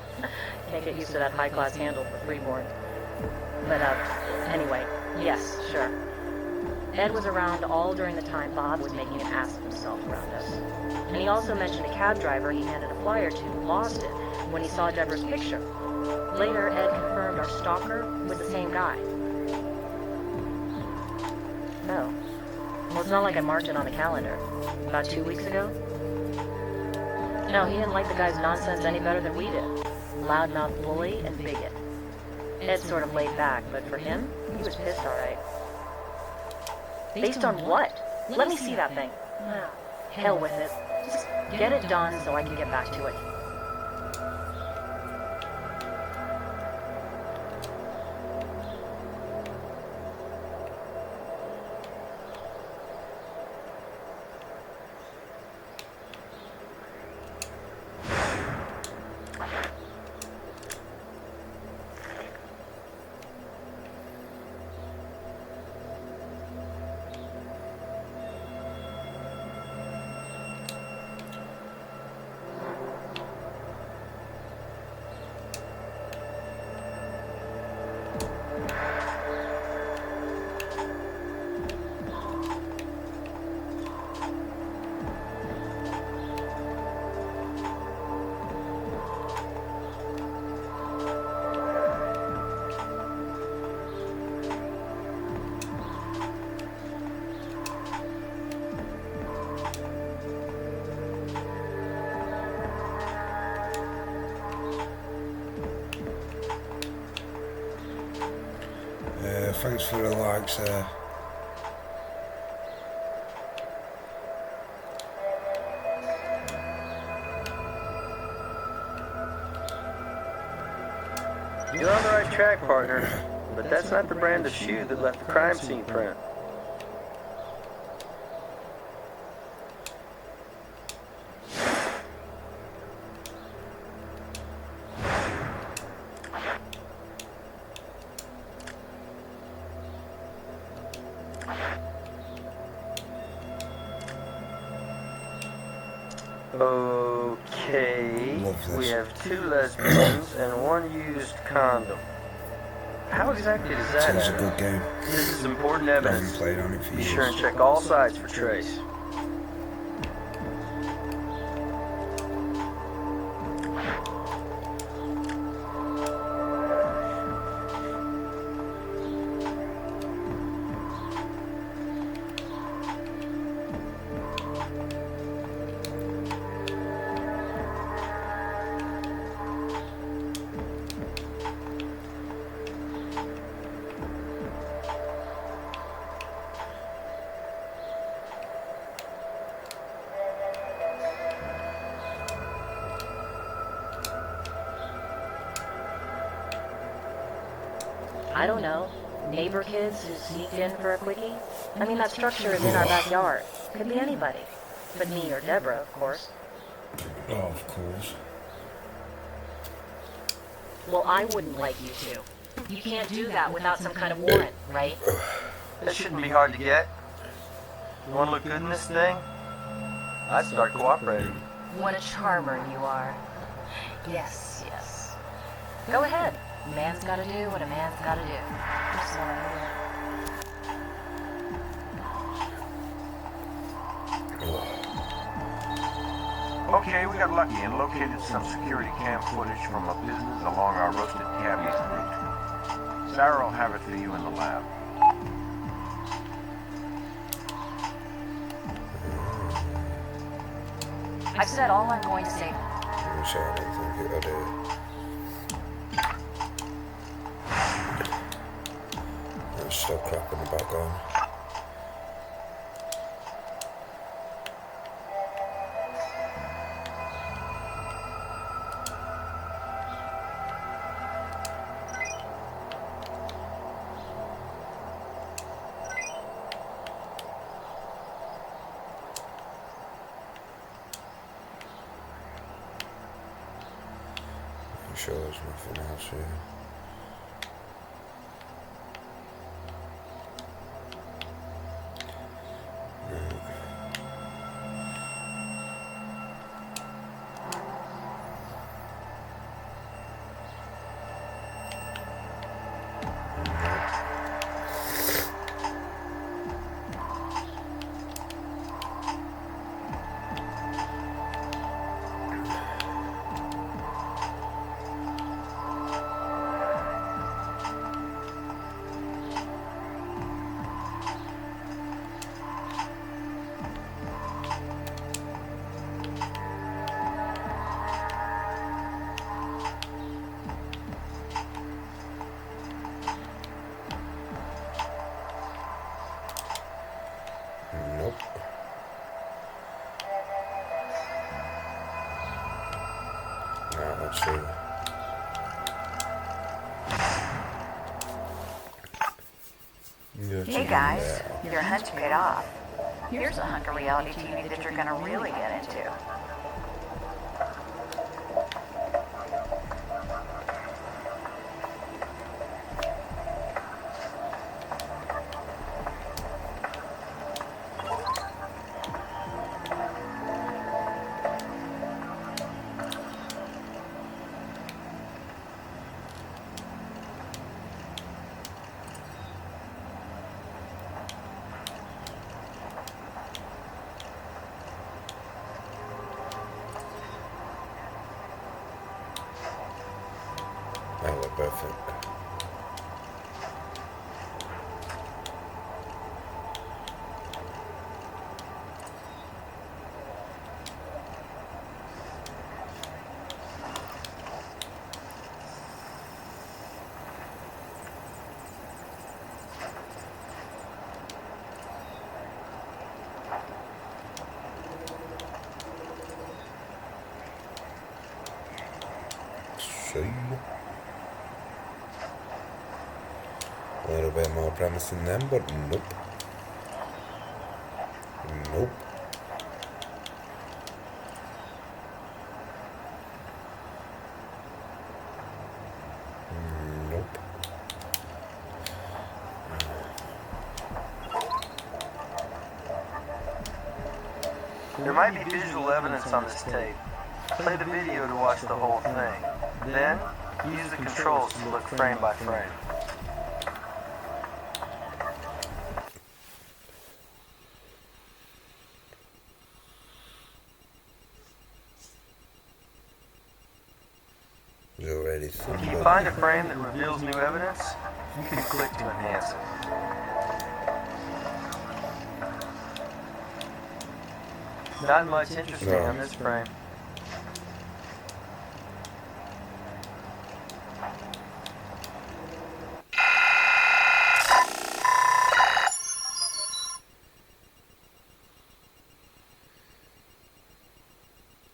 can't get used to that high-class handle for freeborn. But, anyway, yes, sure. Ed was around all during the time Bob was making an ass of himself around us. And he also mentioned a cab driver he handed a flyer to who lost it when he saw Deborah's picture. Later, Ed confirmed our stalker was the same guy. Oh. Well, it's not like I marked it on the calendar. About 2 weeks ago? No, he didn't like the guy's nonsense any better than we did. Loudmouth bully and bigot. Ed's sort of laid back, but for him, he was pissed all right. Based on what? Let me see that thing. Ah, hell with it. Just get it done so I can get back to it. Thanks for the likes there. You're on the right track, partner. But that's not the brand of shoe that left the crime scene print. Okay, we have 2 lesbians and 1 used condom. How exactly does that It's a add good up? game. This is important I haven't evidence. played on it for Be years. sure and check all sides for trace. I don't know. Neighbor kids who sneaked in for a quickie? I mean, that structure is in our backyard. Could be anybody. But me or Deborah, of course. Oh, of course. Well, I wouldn't like you to. You can't do that without some kind of warrant, right? That shouldn't be hard to get. You want to look good in this thing? I'd start cooperating. What a charmer you are. Yes, yes. Go ahead. A man's gotta do what a man's gotta do. Just so I Okay, we got lucky and located some security cam footage from a business along our roasted cabbage route. Sarah will have it for you in the lab. I've said all I'm going to say. I'm sure I don't think I do. There's still crap in the background. I'm sure there's nothing else here. Hey guys, your hunch paid off. Here's a hunk of reality TV that you're gonna really get into. Oh, we're perfect. See? A little bit more promising then, but nope. Nope. Nope. There might be visual evidence on this tape. Play the video to watch the whole thing. Then, use the controls to look frame by frame. It's already If somebody. you find a frame that reveals new evidence, you can click to enhance it. Not much interesting No. on this frame.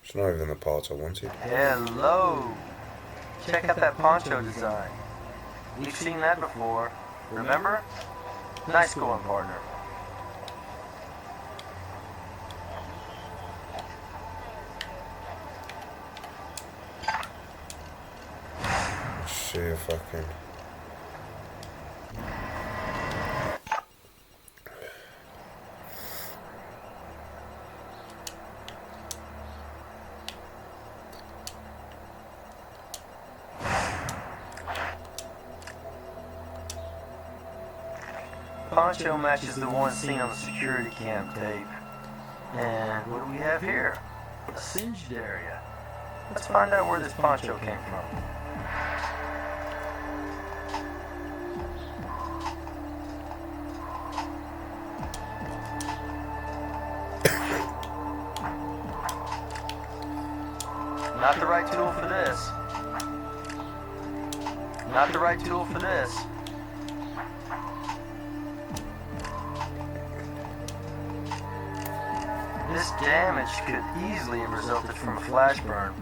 It's not even the part I wanted. Hello! Check out that poncho design. We've seen that before. Remember? Nice going, partner. Let's see if I can. Poncho matches the one seen on the security cam tape. And what do we have here? A singed area. Let's find out where this poncho came from. Not the right tool for this. Not the right tool for this. This damage could easily have resulted from a flash burn.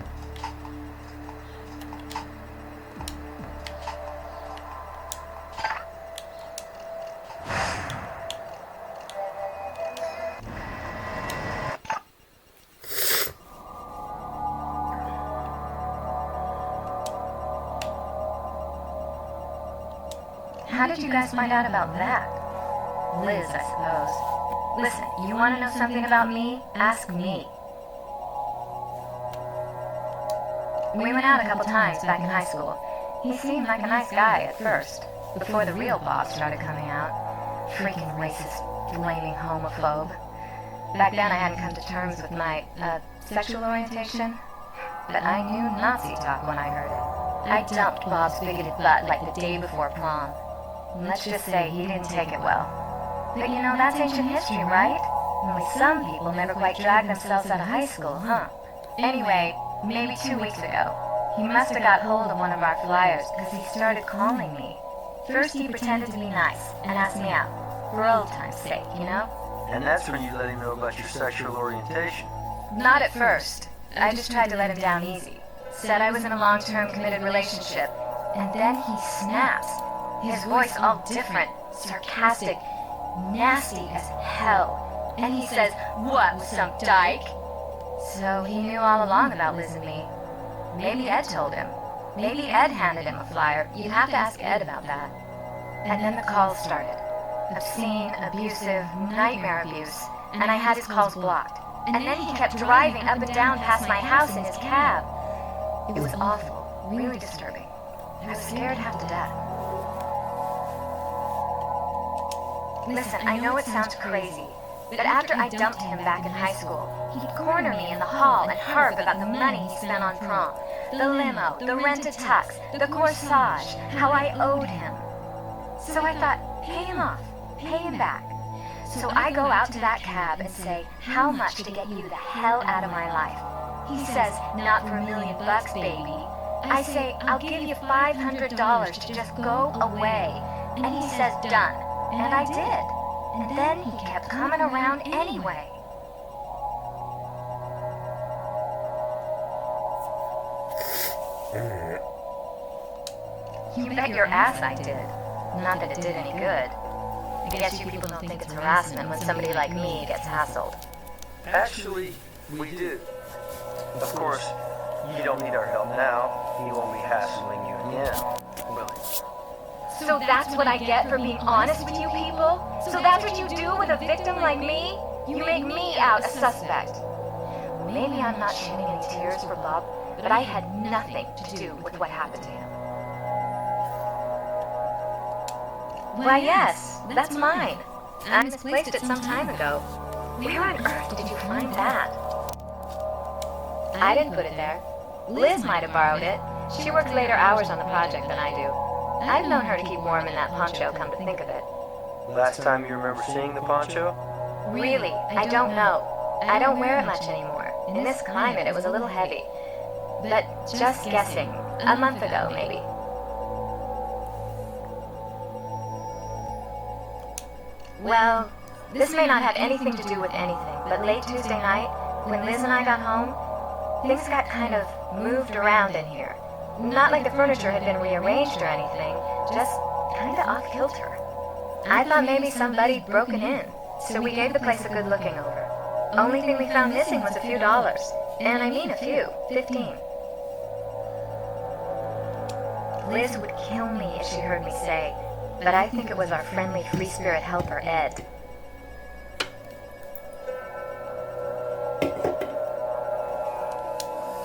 How did you guys find out about that? Liz, I suppose. Listen, you want to know something about me? Ask me. We went out a couple times back in high school. He seemed like a nice guy at first, before the real boss started coming out. Freaking racist, flaming homophobe. Back then I hadn't come to terms with my, sexual orientation, but I knew Nazi talk when I heard it. I dumped Bob's bigoted butt like the day before prom. Let's just say he didn't take it well. But you know, that's ancient history, right? Only some people never quite dragged themselves out of high school, huh? Anyway, maybe 2 weeks ago, he must have got hold of one of our flyers because he started calling me. First he pretended to be nice and asked me out, for old time's sake, you know? And that's when you let him know about your sexual orientation. Not at first. I just tried to let him down easy. Said I was in a long-term committed relationship. And then he snaps. His voice all different, sarcastic, nasty as hell. And he says, "What, with some dyke?" So he knew all along about Liz and me. Maybe Ed told him. Maybe Ed handed him a flyer. You'd have to ask Ed about that. And then the calls started. Obscene, abusive, nightmare abuse. And I had his calls blocked. And then he kept driving up and down past my house in his cab. It was awful, really disturbing. I was scared half to death. Listen, I know it sounds crazy, but after I dumped him back in high school, he'd corner me in the hall and harp about the money he spent on prom, the limo, the rented tux, the corsage, how I owed him. So I thought, pay him off, pay him back. So I go out to that cab and say, how much to get you the hell out of my life? He says, not for $1 million, baby. I say, I'll give you $500 to just go away. And he says, done. And I did. And then he kept coming around anyway. You bet your ass I did. Not that it did any good. I guess you people don't think it's harassment when somebody like me gets hassled. Actually, we do. Of course, you don't need our help now. He won't be hassling you again, will he? So that's what I get for being honest with you people? So that's what you do with a victim like me? You make me out a suspect. Maybe I'm not shedding any tears for Bob, but I had nothing to do with what happened to him. Why, yes, that's mine. I misplaced it some time ago. Where on earth did you find that? I didn't put it there. Liz might have borrowed it. She works later hours on the project than I do. I've known her to keep warm in that poncho, come to think of it. Last time you remember seeing the poncho? Really, I don't know. I don't wear it much anymore. In this climate, it was a little heavy. But just guessing, a month ago, maybe. Well, this may not have anything to do with anything, but late Tuesday night, when Liz and I got home, things got kind of moved around in here. Not like the furniture had been rearranged or anything, just kind of off kilter. I thought maybe somebody'd broken in, so we gave the place a good looking over. Only thing we found missing was a few dollars. And I mean a few, 15. Liz would kill me if she heard me say, but I think it was our friendly free spirit helper, Ed.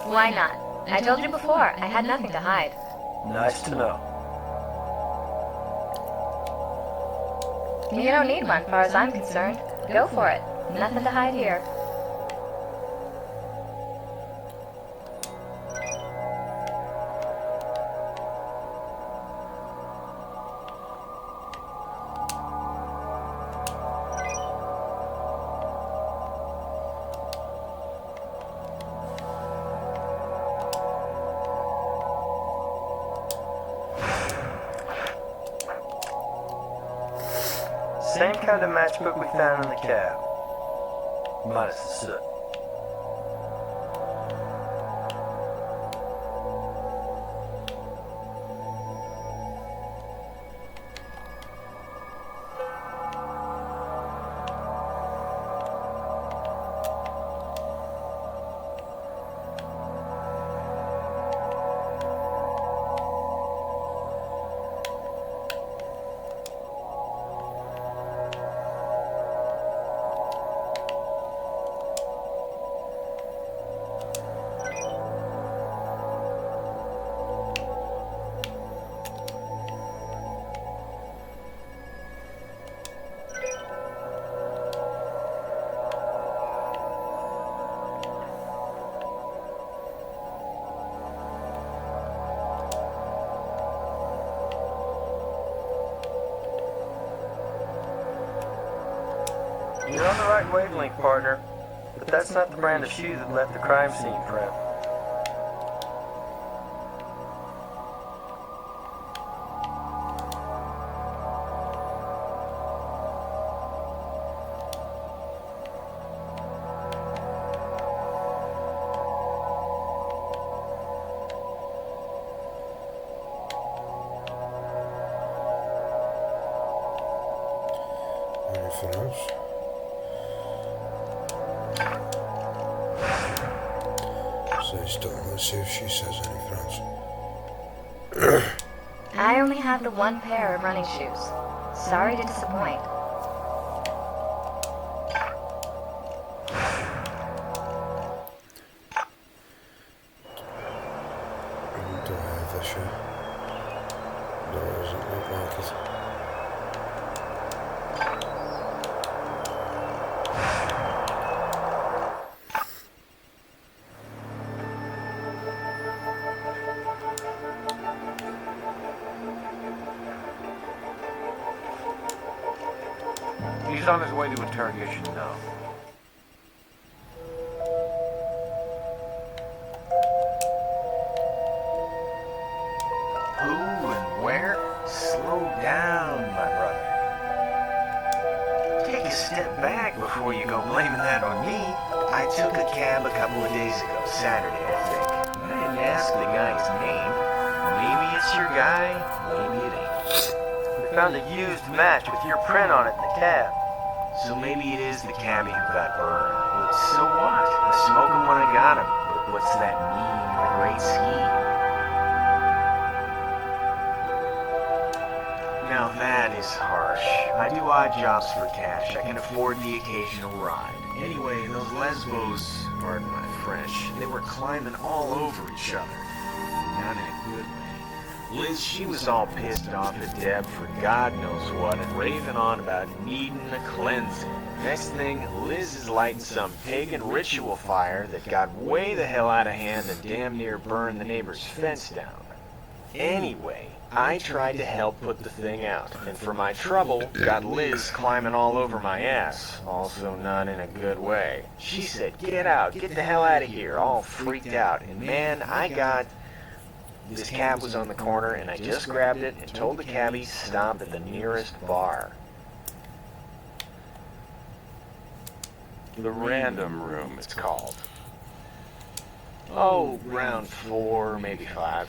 Why not? I told you before, I had nothing to hide. Nice to know. You don't need one, far as I'm concerned. Go for it. Nothing to hide here. Same kind of matchbook we found in the cab. Minus the soot. You're on the right wavelength, partner, but that's not the brand of shoe that left the crime scene print. anything else. Stay still. Let's see if she says anything else. I only have the one pair of running shoes. Sorry to disappoint. Do I have this shit? Doesn't look like it. He's on his way to interrogation now. Who and where? Slow down, my brother. Take a step back before you go blaming that on me. I took a cab a couple of days ago, Saturday, I think. I didn't ask the guy's name. Maybe it's your guy, maybe it ain't. We found a used match with your print on it in the cab. So maybe it is the cabbie who got burned. But so what? I smoked him when I got him. But what's that mean in the great scheme? Now that is harsh. I do odd jobs for cash. I can afford the occasional ride. Anyway, those lesbos, pardon my French, they were climbing all over each other. Not in a good way. Liz, she was all pissed off at Deb for God knows what and raving on about needing a cleansing. Next thing, Liz is lighting some pagan ritual fire that got way the hell out of hand and damn near burned the neighbor's fence down. Anyway, I tried to help put the thing out, and for my trouble, got Liz climbing all over my ass, also not in a good way. She said, "Get out, get the hell out of here," all freaked out, and man, this cab was on the corner, and I just grabbed it and told the cabbie to stop at the nearest bar. The Random Room, it's called. Oh, round 4, maybe 5.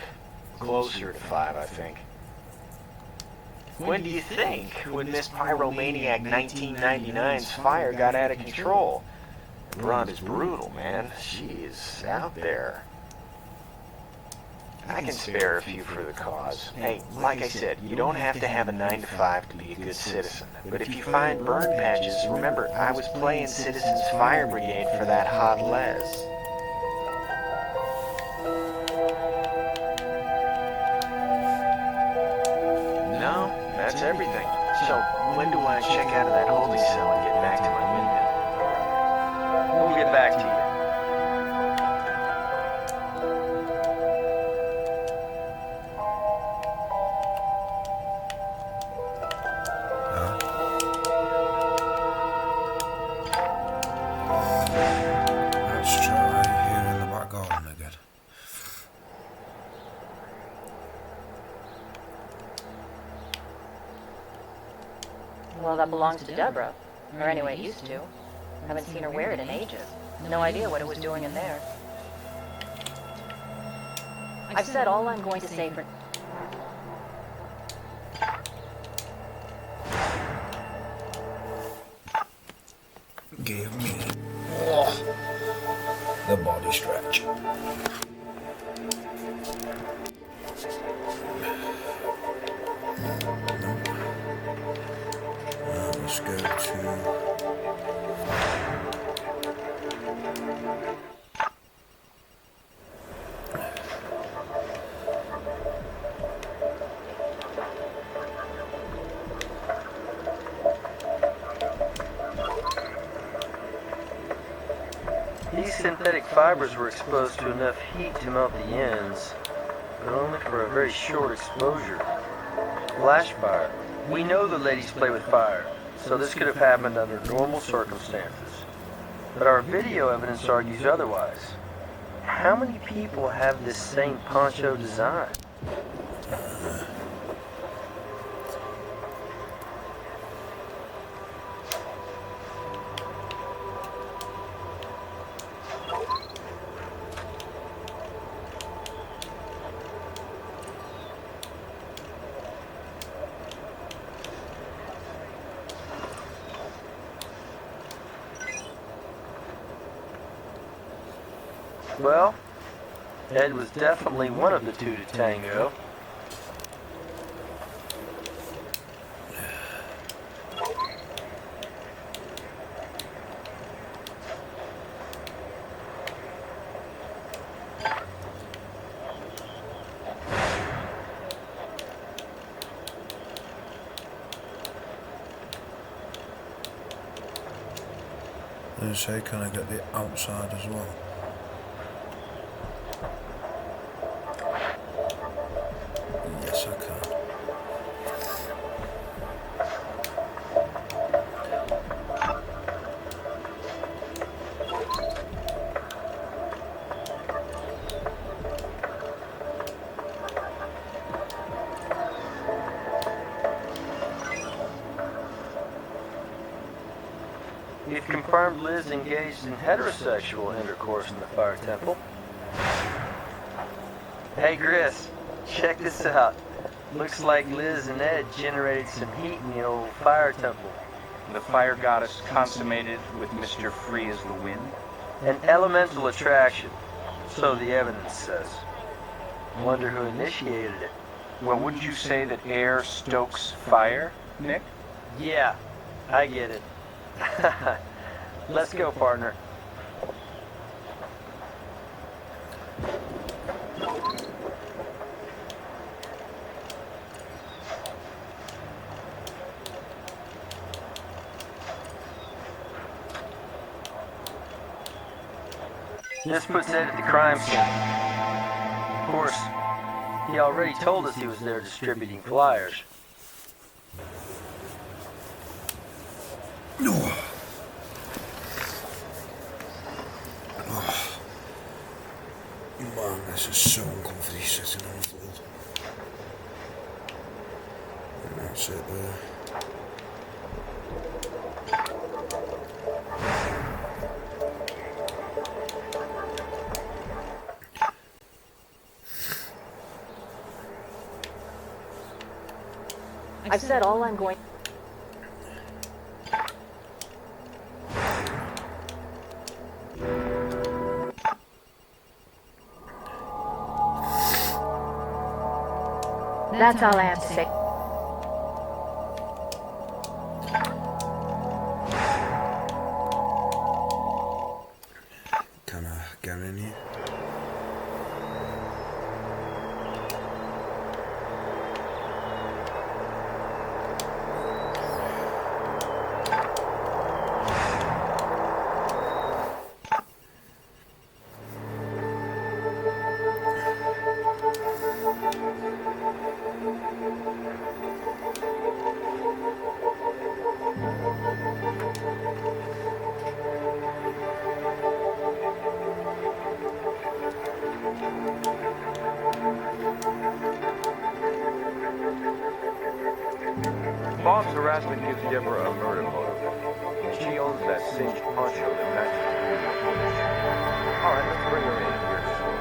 Closer to 5, I think. When do you think? When Miss Pyromaniac 1999's fire got out of control. The broad is brutal, man. She is out there. I can spare a few for the cause. Hey, like I said, you don't have to have a 9 to 5 to be a good citizen. But if you find burn patches, remember, I was playing Citizens Fire Brigade for that hot Les. No, that's everything. So, when do I check out of that holding cell and get back to my windmill? We'll get back to you. Let's try here in the back garden again. Well, that belongs to Deborah. Or anyway, it used to. Haven't seen her wear it in ages. No idea what it was doing in there. I've said all I'm going to say for... Give me the body stretch. Let's go to... These synthetic fibers were exposed to enough heat to melt the ends, but only for a very short exposure. Flash fire. We know the ladies play with fire, so this could have happened under normal circumstances. But our video evidence argues otherwise. How many people have this same poncho design? Well, Ed was definitely one of the two to tango. And say, can I get the outside as well? Yes, I can. You've confirmed Liz engaged in heterosexual intercourse in the fire temple. Hey, Chris, check this out. Looks like Liz and Ed generated some heat in the old fire temple. The fire goddess consummated with Mr. Free as the Wind. An elemental attraction, so the evidence says. Wonder who initiated it. Well, wouldn't you say that air stokes fire, Nick? Yeah, I get it. Let's go, partner. This puts Ed at the crime scene. Of course, he already told us he was there distributing flyers. Man, this is so uncomfortable sitting on the floor. And that's it there. I've said all I'm going. That's all I have to say. Can I get in here? Bob's harassment gives Deborah a murder motive, and she owns that singed poncho that matches the video footage. All right, let's bring her in and hear her story.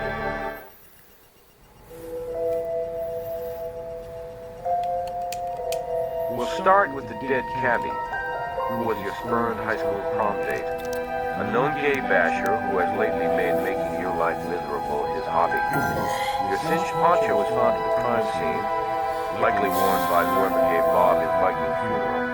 We'll start with the dead cabbie, who was your spurned high school prom date. A known gay basher who has lately made making your life miserable his hobby. Your singed poncho was found at the crime scene, likely worn by whoever gave Bob his Viking funeral,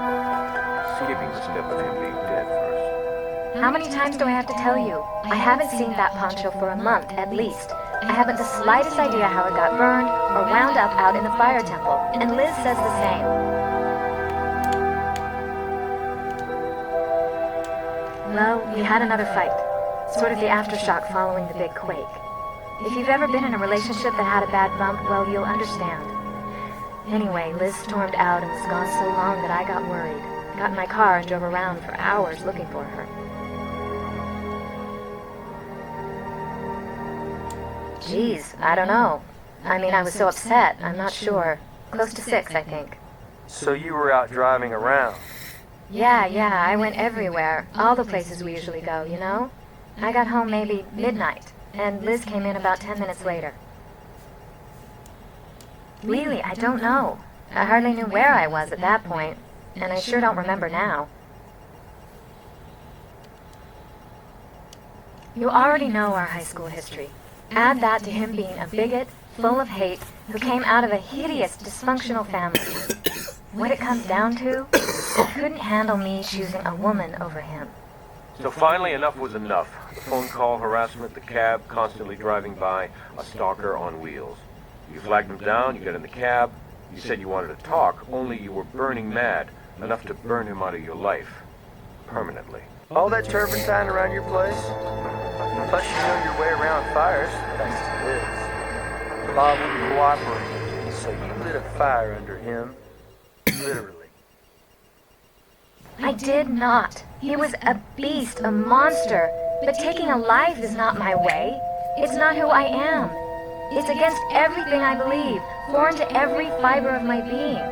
skipping the step of him being dead first. How many times do I have to tell you? I haven't seen that poncho for a month at least. I haven't the slightest idea how it got burned or wound up out in the fire temple, and Liz says the same. Well, we had another fight. Sort of the aftershock following the big quake. If you've ever been in a relationship that had a bad bump, well, you'll understand. Anyway, Liz stormed out and was gone so long that I got worried. Got in my car and drove around for hours looking for her. Geez, I don't know. I mean, I was so upset, I'm not sure. Close to 6, I think. So you were out driving around? Yeah, I went everywhere. All the places we usually go, you know? I got home maybe midnight, and Liz came in about 10 minutes later. Really, I don't know. I hardly knew where I was at that point, and I sure don't remember now. You already know our high school history. Add that to him being a bigot, full of hate, who came out of a hideous, dysfunctional family. What it comes down to, he couldn't handle me choosing a woman over him. So finally, enough was enough. The phone call harassment, the cab constantly driving by, a stalker on wheels. You flagged him down, you got in the cab, you said you wanted to talk, only you were burning mad, enough to burn him out of your life. Permanently. All that turpentine around your place? Plus you know your way around fires, thanks to Liz. Bob wouldn't cooperate, so you lit a fire under him. Literally. I did not. He was a beast, a monster. But taking a life is not my way. It's not who I am. It's against everything I believe, foreign to every fiber of my being.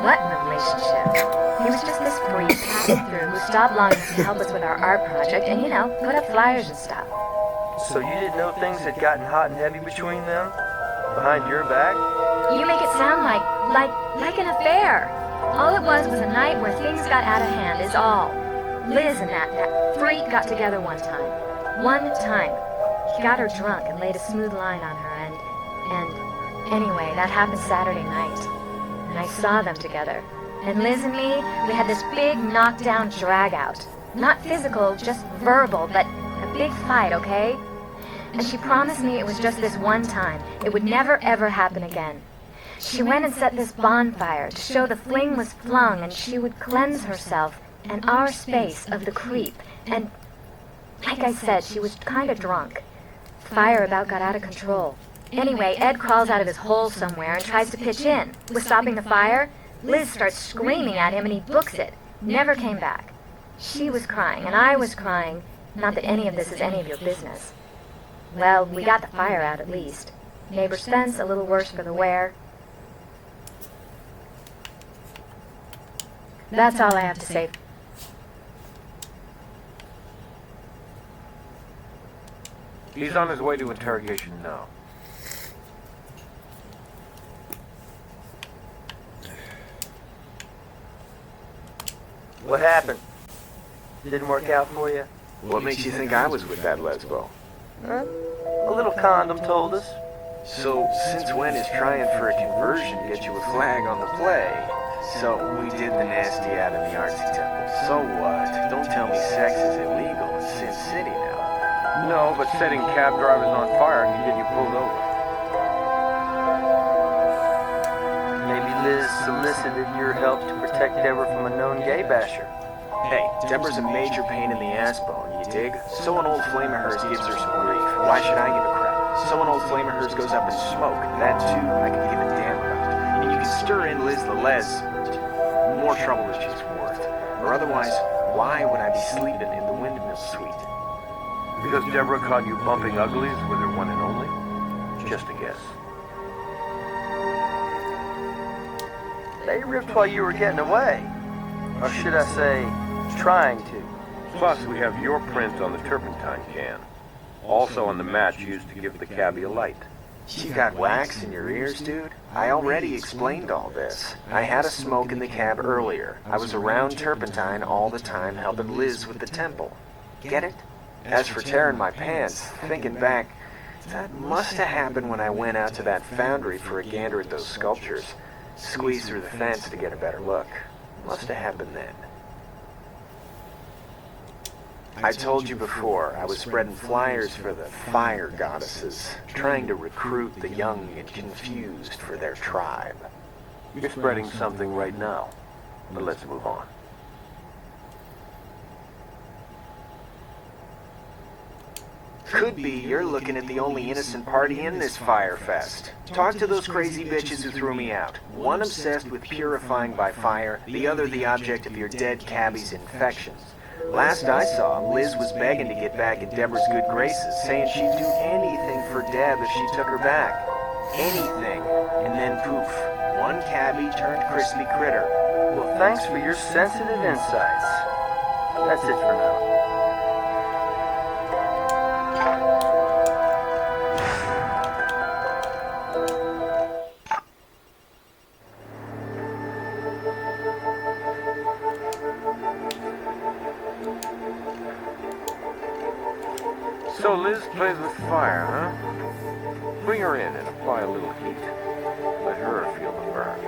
What relationship? He was just this freak passing through who stopped long enough to help us with our art project and, put up flyers and stuff. So you didn't know things had gotten hot and heavy between them? Behind your back? You make it sound like an affair. All it was a night where things got out of hand, is all. Liz and that freak got together one time. One time. He got her drunk and laid a smooth line on her and anyway, that happened Saturday night. And I saw them together. And Liz and me, we had this big knockdown drag-out. Not physical, just verbal, but a big fight, okay? And she promised me it was just this one time. It would never, ever happen again. She went and set this bonfire to show the fling was flung and she would cleanse herself and our space of the creep. And, like I said, she was kind of drunk. Fire about got out of control. Anyway, Ed crawls out of his hole somewhere and tries to pitch in. With stopping the fire, Liz starts screaming at him and he books it. Never came back. She was crying and I was crying. Not that any of this is any of your business. Well, we got the fire out at least. Neighbor Spence a little worse for the wear. That's all I have to say. He's on his way to interrogation now. What happened? Didn't work out for you? What makes you think I was with that lesbo? Huh? A little condom told us. So, since when is trying for a conversion get you a flag on the play? So, we did the nasty out in the artsy temple. So what? Don't tell me sex is illegal in Sin City now. No, but setting cab drivers on fire can get you pulled over. Maybe Liz solicited your help to protect Deborah from a known gay basher. Hey, Deborah's a major pain in the ass bone, you dig? So an old flame of hers gives her some grief. Why should I give a crap? So an old flame of hers goes up in smoke. That too, I can give a damn about. And you can stir in Liz the Les. More trouble than she's worth. Or otherwise, why would I be sleeping in the windmill suite? Because Deborah caught you bumping uglies with her one and only? Just a guess. They ripped while you were getting away. Or should I say, trying to. Plus, we have your print on the turpentine can. Also on the match used to give the cabbie a light. You got wax in your ears, dude? I already explained all this. I had a smoke in the cab earlier. I was around turpentine all the time helping Liz with the temple. Get it? As for tearing my pants, thinking back, that must have happened when I went out to that foundry for a gander at those sculptures. Squeezed through the fence to get a better look. Must have happened then. I told you before, I was spreading flyers for the fire goddesses, trying to recruit the young and confused for their tribe. You're spreading something right now. But let's move on. Could be you're looking at the only innocent party in this fire fest. Talk to those crazy bitches who threw me out. One obsessed with purifying by fire, the other the object of your dead cabbie's infections. Last I saw, Liz was begging to get back in Deborah's good graces, saying she'd do anything for Deb if she took her back. Anything. And then poof, one cabbie turned crispy critter. Well, thanks for your sensitive insights. That's it for now. So Liz plays with fire, huh? Bring her in and apply a little heat. Let her feel the burn.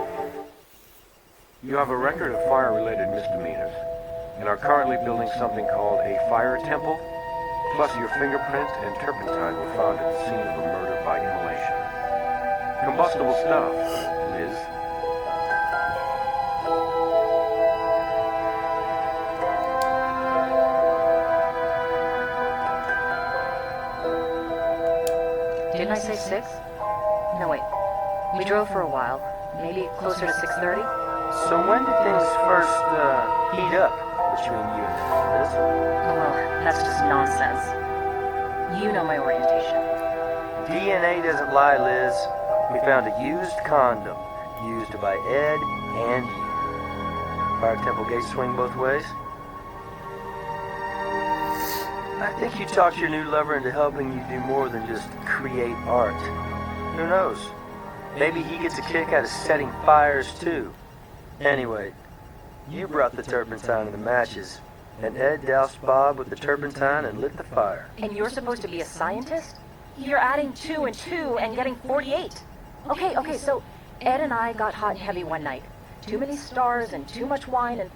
You have a record of fire-related misdemeanors, and are currently building something called a fire temple, plus your fingerprint and turpentine were found at the scene of a murder by immolation. Combustible stuff, Liz. Didn't I say 6? No, wait. We drove for a while. Maybe closer to 6:30? So when did things first, heat up between you and Liz? Well, that's just nonsense. You know my orientation. DNA doesn't lie, Liz. We found a used condom, used by Ed and you. Fire temple gates swing both ways? I think you talked your new lover into helping you do more than just create art. Who knows? Maybe he gets a kick out of setting fires too. Anyway, you brought the turpentine and the matches, and Ed doused Bob with the turpentine and lit the fire. And you're supposed to be a scientist? You're adding 2 and 2 and getting 48. Okay, so Ed and I got hot and heavy one night. Too many stars and too much wine, and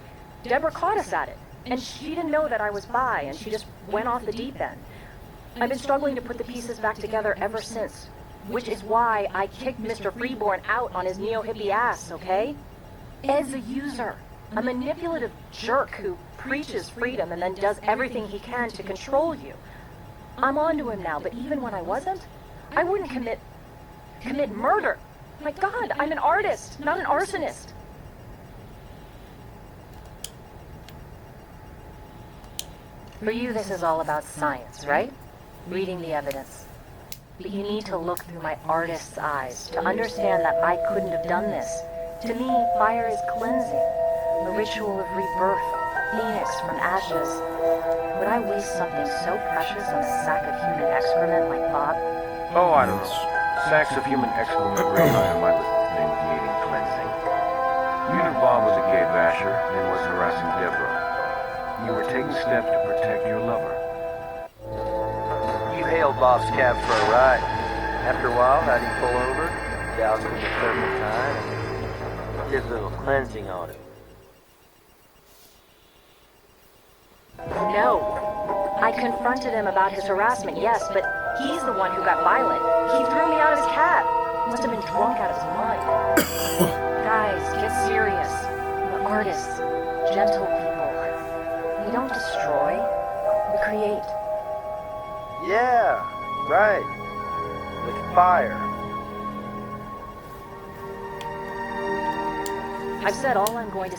Deborah caught us at it. And she didn't know that I was bi, and she just went off the deep end. I've been struggling to put the pieces back together ever since, which is why I kicked Mr. Freeborn out on his neo-hippie ass, okay? Ed's a user, a manipulative jerk who preaches freedom and then does everything he can to control you. I'm onto him now, but even when I wasn't, I wouldn't commit murder. My God, I'm an artist, not an arsonist. For you, this is all about science, right? Reading the evidence. But you need to look through my artist's eyes to understand that I couldn't have done this. To me, fire is cleansing, the ritual of rebirth, phoenix from ashes. Would I waste something so precious on a sack of human excrement like Bob? Oh, I don't know. Sacks of human excrement rank high on my list of things needing cleansing. You knew Bob was a gay basher and was harassing Deborah. You were taking steps to protect your lover. You hailed Bob's cab for a ride. After a while, how'd he pull over, doused with the turpentine, and did a little cleansing on him? No. I confronted him about his harassment, yes, but he's the one who got violent. He threw me out of his cab. Must have been drunk out of his mind. Guys, get serious. We're artists. Gentle people. We don't destroy. We create. Yeah, right. With fire. I've said all I'm going to...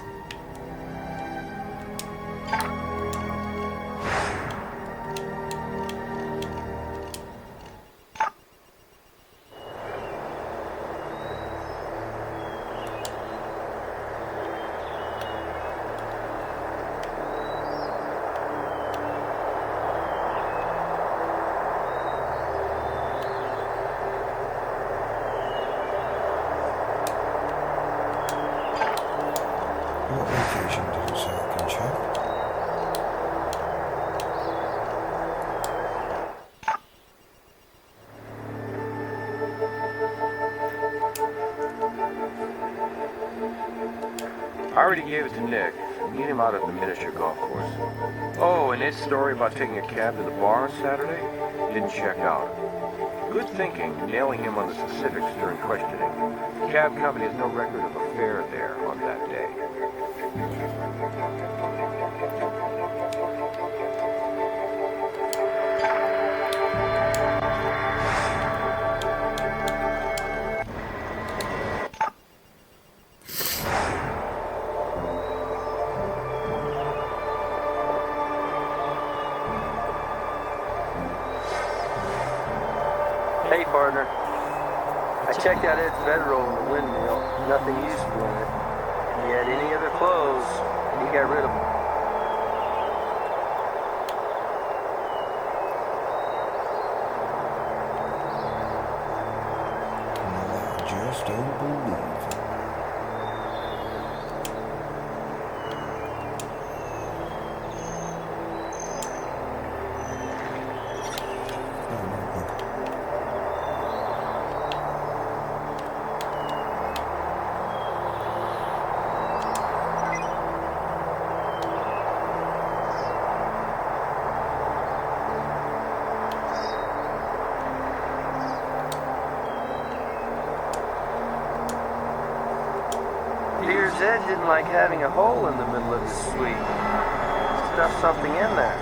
What location did it say I can check? I already gave it to Nick. Meet him out at the miniature golf course. Oh, and Ed's story about taking a cab to the bar on Saturday didn't check out. Good thinking, nailing him on the specifics during questioning. The cab company has no record of a fare there on that day. Hey, partner. I checked out Ed's bedroll in the windmill. Nothing useful in it. If he had any other clothes, he got rid of them. I just don't believe it. Dear Zed didn't like having a hole in the middle of his suite. Stuffed something in there.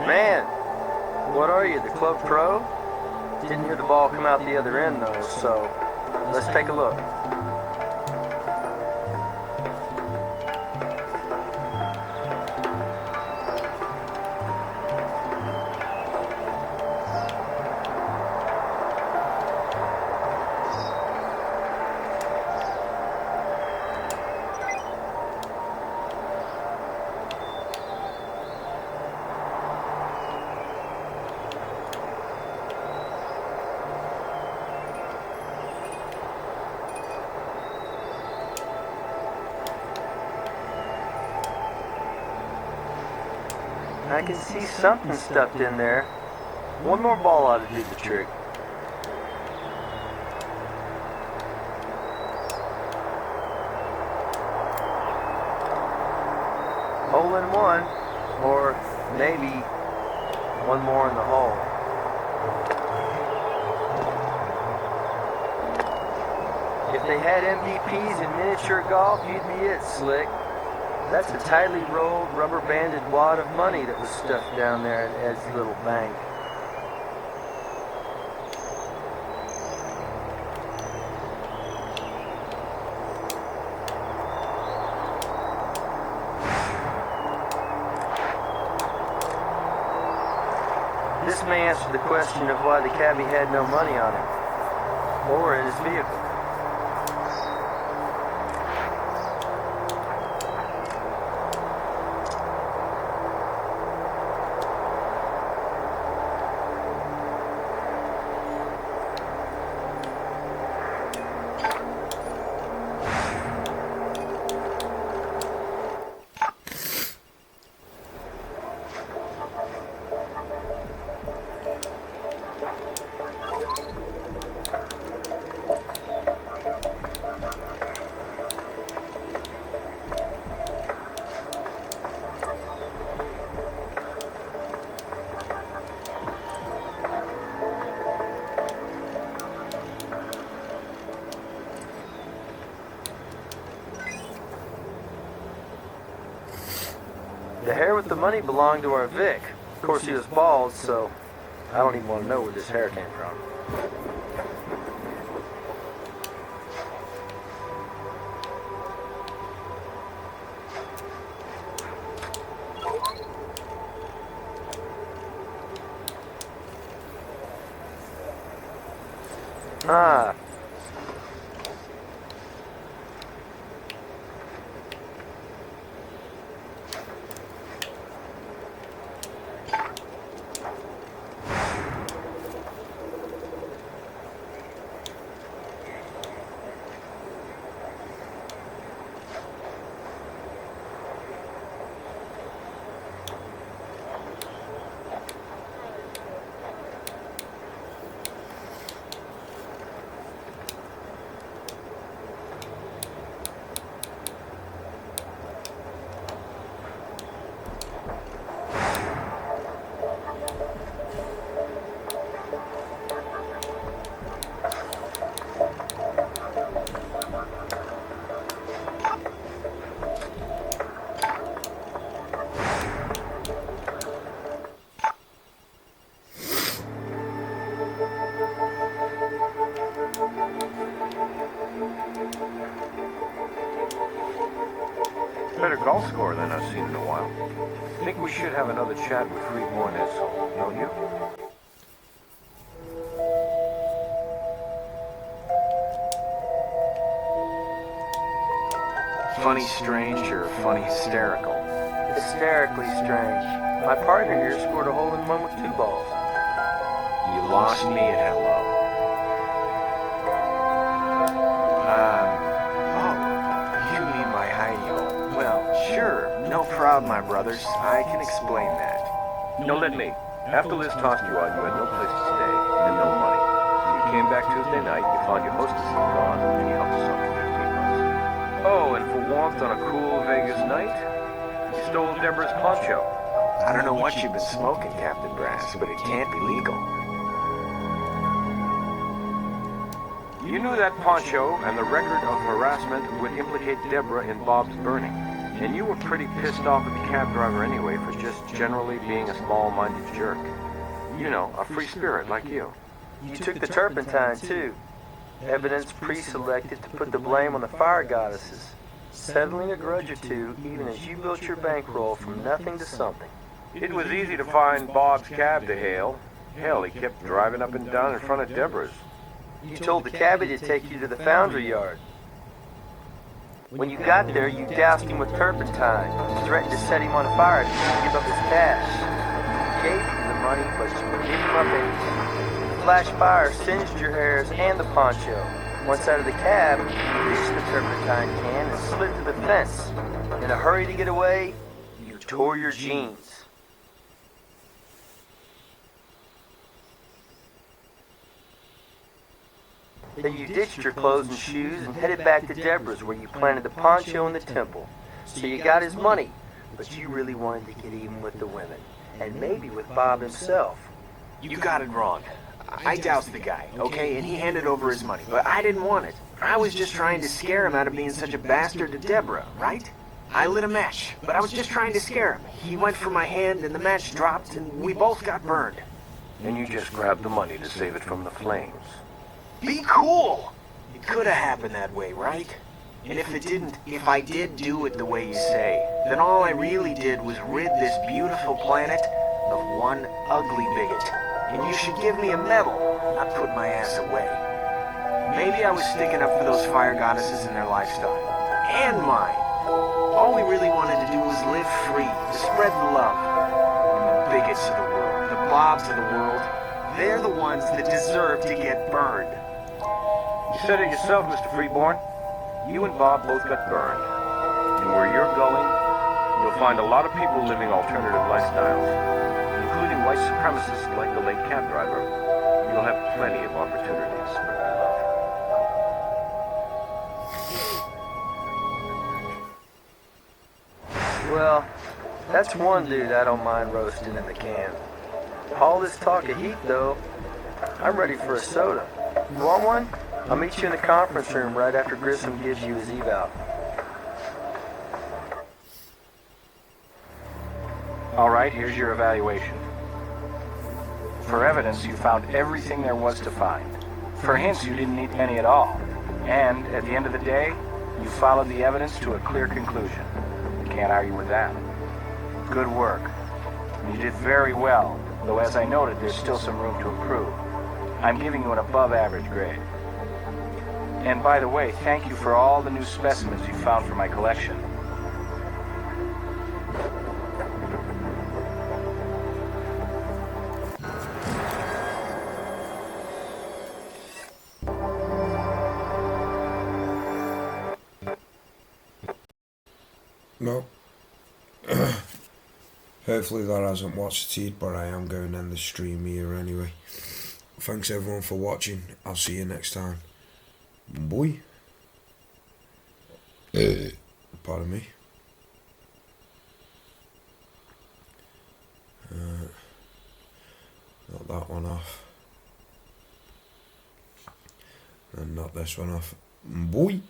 Man, what are you, the club pro? Didn't hear the ball come out the other end though, so let's take a look. I can see something stuffed in there. One more ball ought to do the trick. Hole in one, or maybe one more in the hole. If they had MVPs in miniature golf, you'd be it, Slick. That's a tightly rolled, rubber-banded wad of money that was stuffed down there at Ed's little bank. This may answer the question of why the cabbie had no money on him, or in his vehicle. The hair with the money belonged to our Vic. Of course, he was bald, so I don't even want to know where this hair came from. Ah. Better golf score than I've seen in a while. Think we should have another chat with Reed Mornez, don't you? Funny strange or funny hysterical? Hysterically strange. My partner here scored a hole-in-one with 2 balls. You lost me at hello. Oh, you mean my hidey hole. Well, sure, no problem. proud, my brothers. I can explain that. No, let me. After Liz tossed you out, you had no place to stay and no money. So you came back Tuesday night, you found your hostess gone, and you helped yourself to 15 bucks. Oh, and for warmth on a cool Vegas night, you stole Deborah's poncho. I don't know what you've been smoking, Captain Brass, but it can't be legal. You knew that poncho and the record of harassment would implicate Deborah in Bob's burning. And you were pretty pissed off at the cab driver anyway for just generally being a small-minded jerk. You know, a free spirit like you. You took the turpentine, too. Evidence pre-selected to put the blame on the fire goddesses. Settling a grudge or two, even as you built your bankroll from nothing to something. It was easy to find Bob's cab to hail. Hell, he kept driving up and down in front of Deborah's. You told the cabbie to take you to the foundry yard. When you got there, you doused him with turpentine, threatened to set him on fire to give up his cash. He gave you the money, but you would give him up anyway. The flash fire singed your hairs and the poncho. Once out of the cab, you reached the turpentine can and slid to the fence. In a hurry to get away, you tore your jeans. Then you ditched your clothes and shoes and headed back to Deborah's where you planted the poncho in the temple. So you got his money, but you really wanted to get even with the women. And maybe with Bob himself. You got it wrong. I doused the guy, okay, and he handed over his money, but I didn't want it. I was just trying to scare him out of being such a bastard to Deborah, right? I lit a match, but I was just trying to scare him. He went for my hand and the match dropped and we both got burned. And you just grabbed the money to save it from the flames. Be cool! It could have happened that way, right? And if it didn't, if I did do it the way you say, then all I really did was rid this beautiful planet of one ugly bigot. And you should give me a medal, not put my ass away. Maybe I was sticking up for those fire goddesses and their lifestyle. And mine. All we really wanted to do was live free, to spread the love. And the bigots of the world, the Bobs of the world, they're the ones that deserve to get burned. You said it yourself, Mr. Freeborn. You and Bob both got burned. And where you're going, you'll find a lot of people living alternative lifestyles, including white supremacists like the late cab driver. You'll have plenty of opportunities to spread the love. Well, that's one dude I don't mind roasting in the can. All this talk of heat, though, I'm ready for a soda. You want one? I'll meet you in the conference room right after Grissom gives you his eval. All right, here's your evaluation. For evidence, you found everything there was to find. For hints, you didn't need any at all. And, at the end of the day, you followed the evidence to a clear conclusion. Can't argue with that. Good work. You did very well, though as I noted, there's still some room to improve. I'm giving you an above-average grade. And by the way, thank you for all the new specimens you found for my collection. No. Hopefully that hasn't watched it, but I am going to end the stream here anyway. Thanks everyone for watching. I'll see you next time. Boy. Pardon me. Knock that one off. And knock this one off. Boy.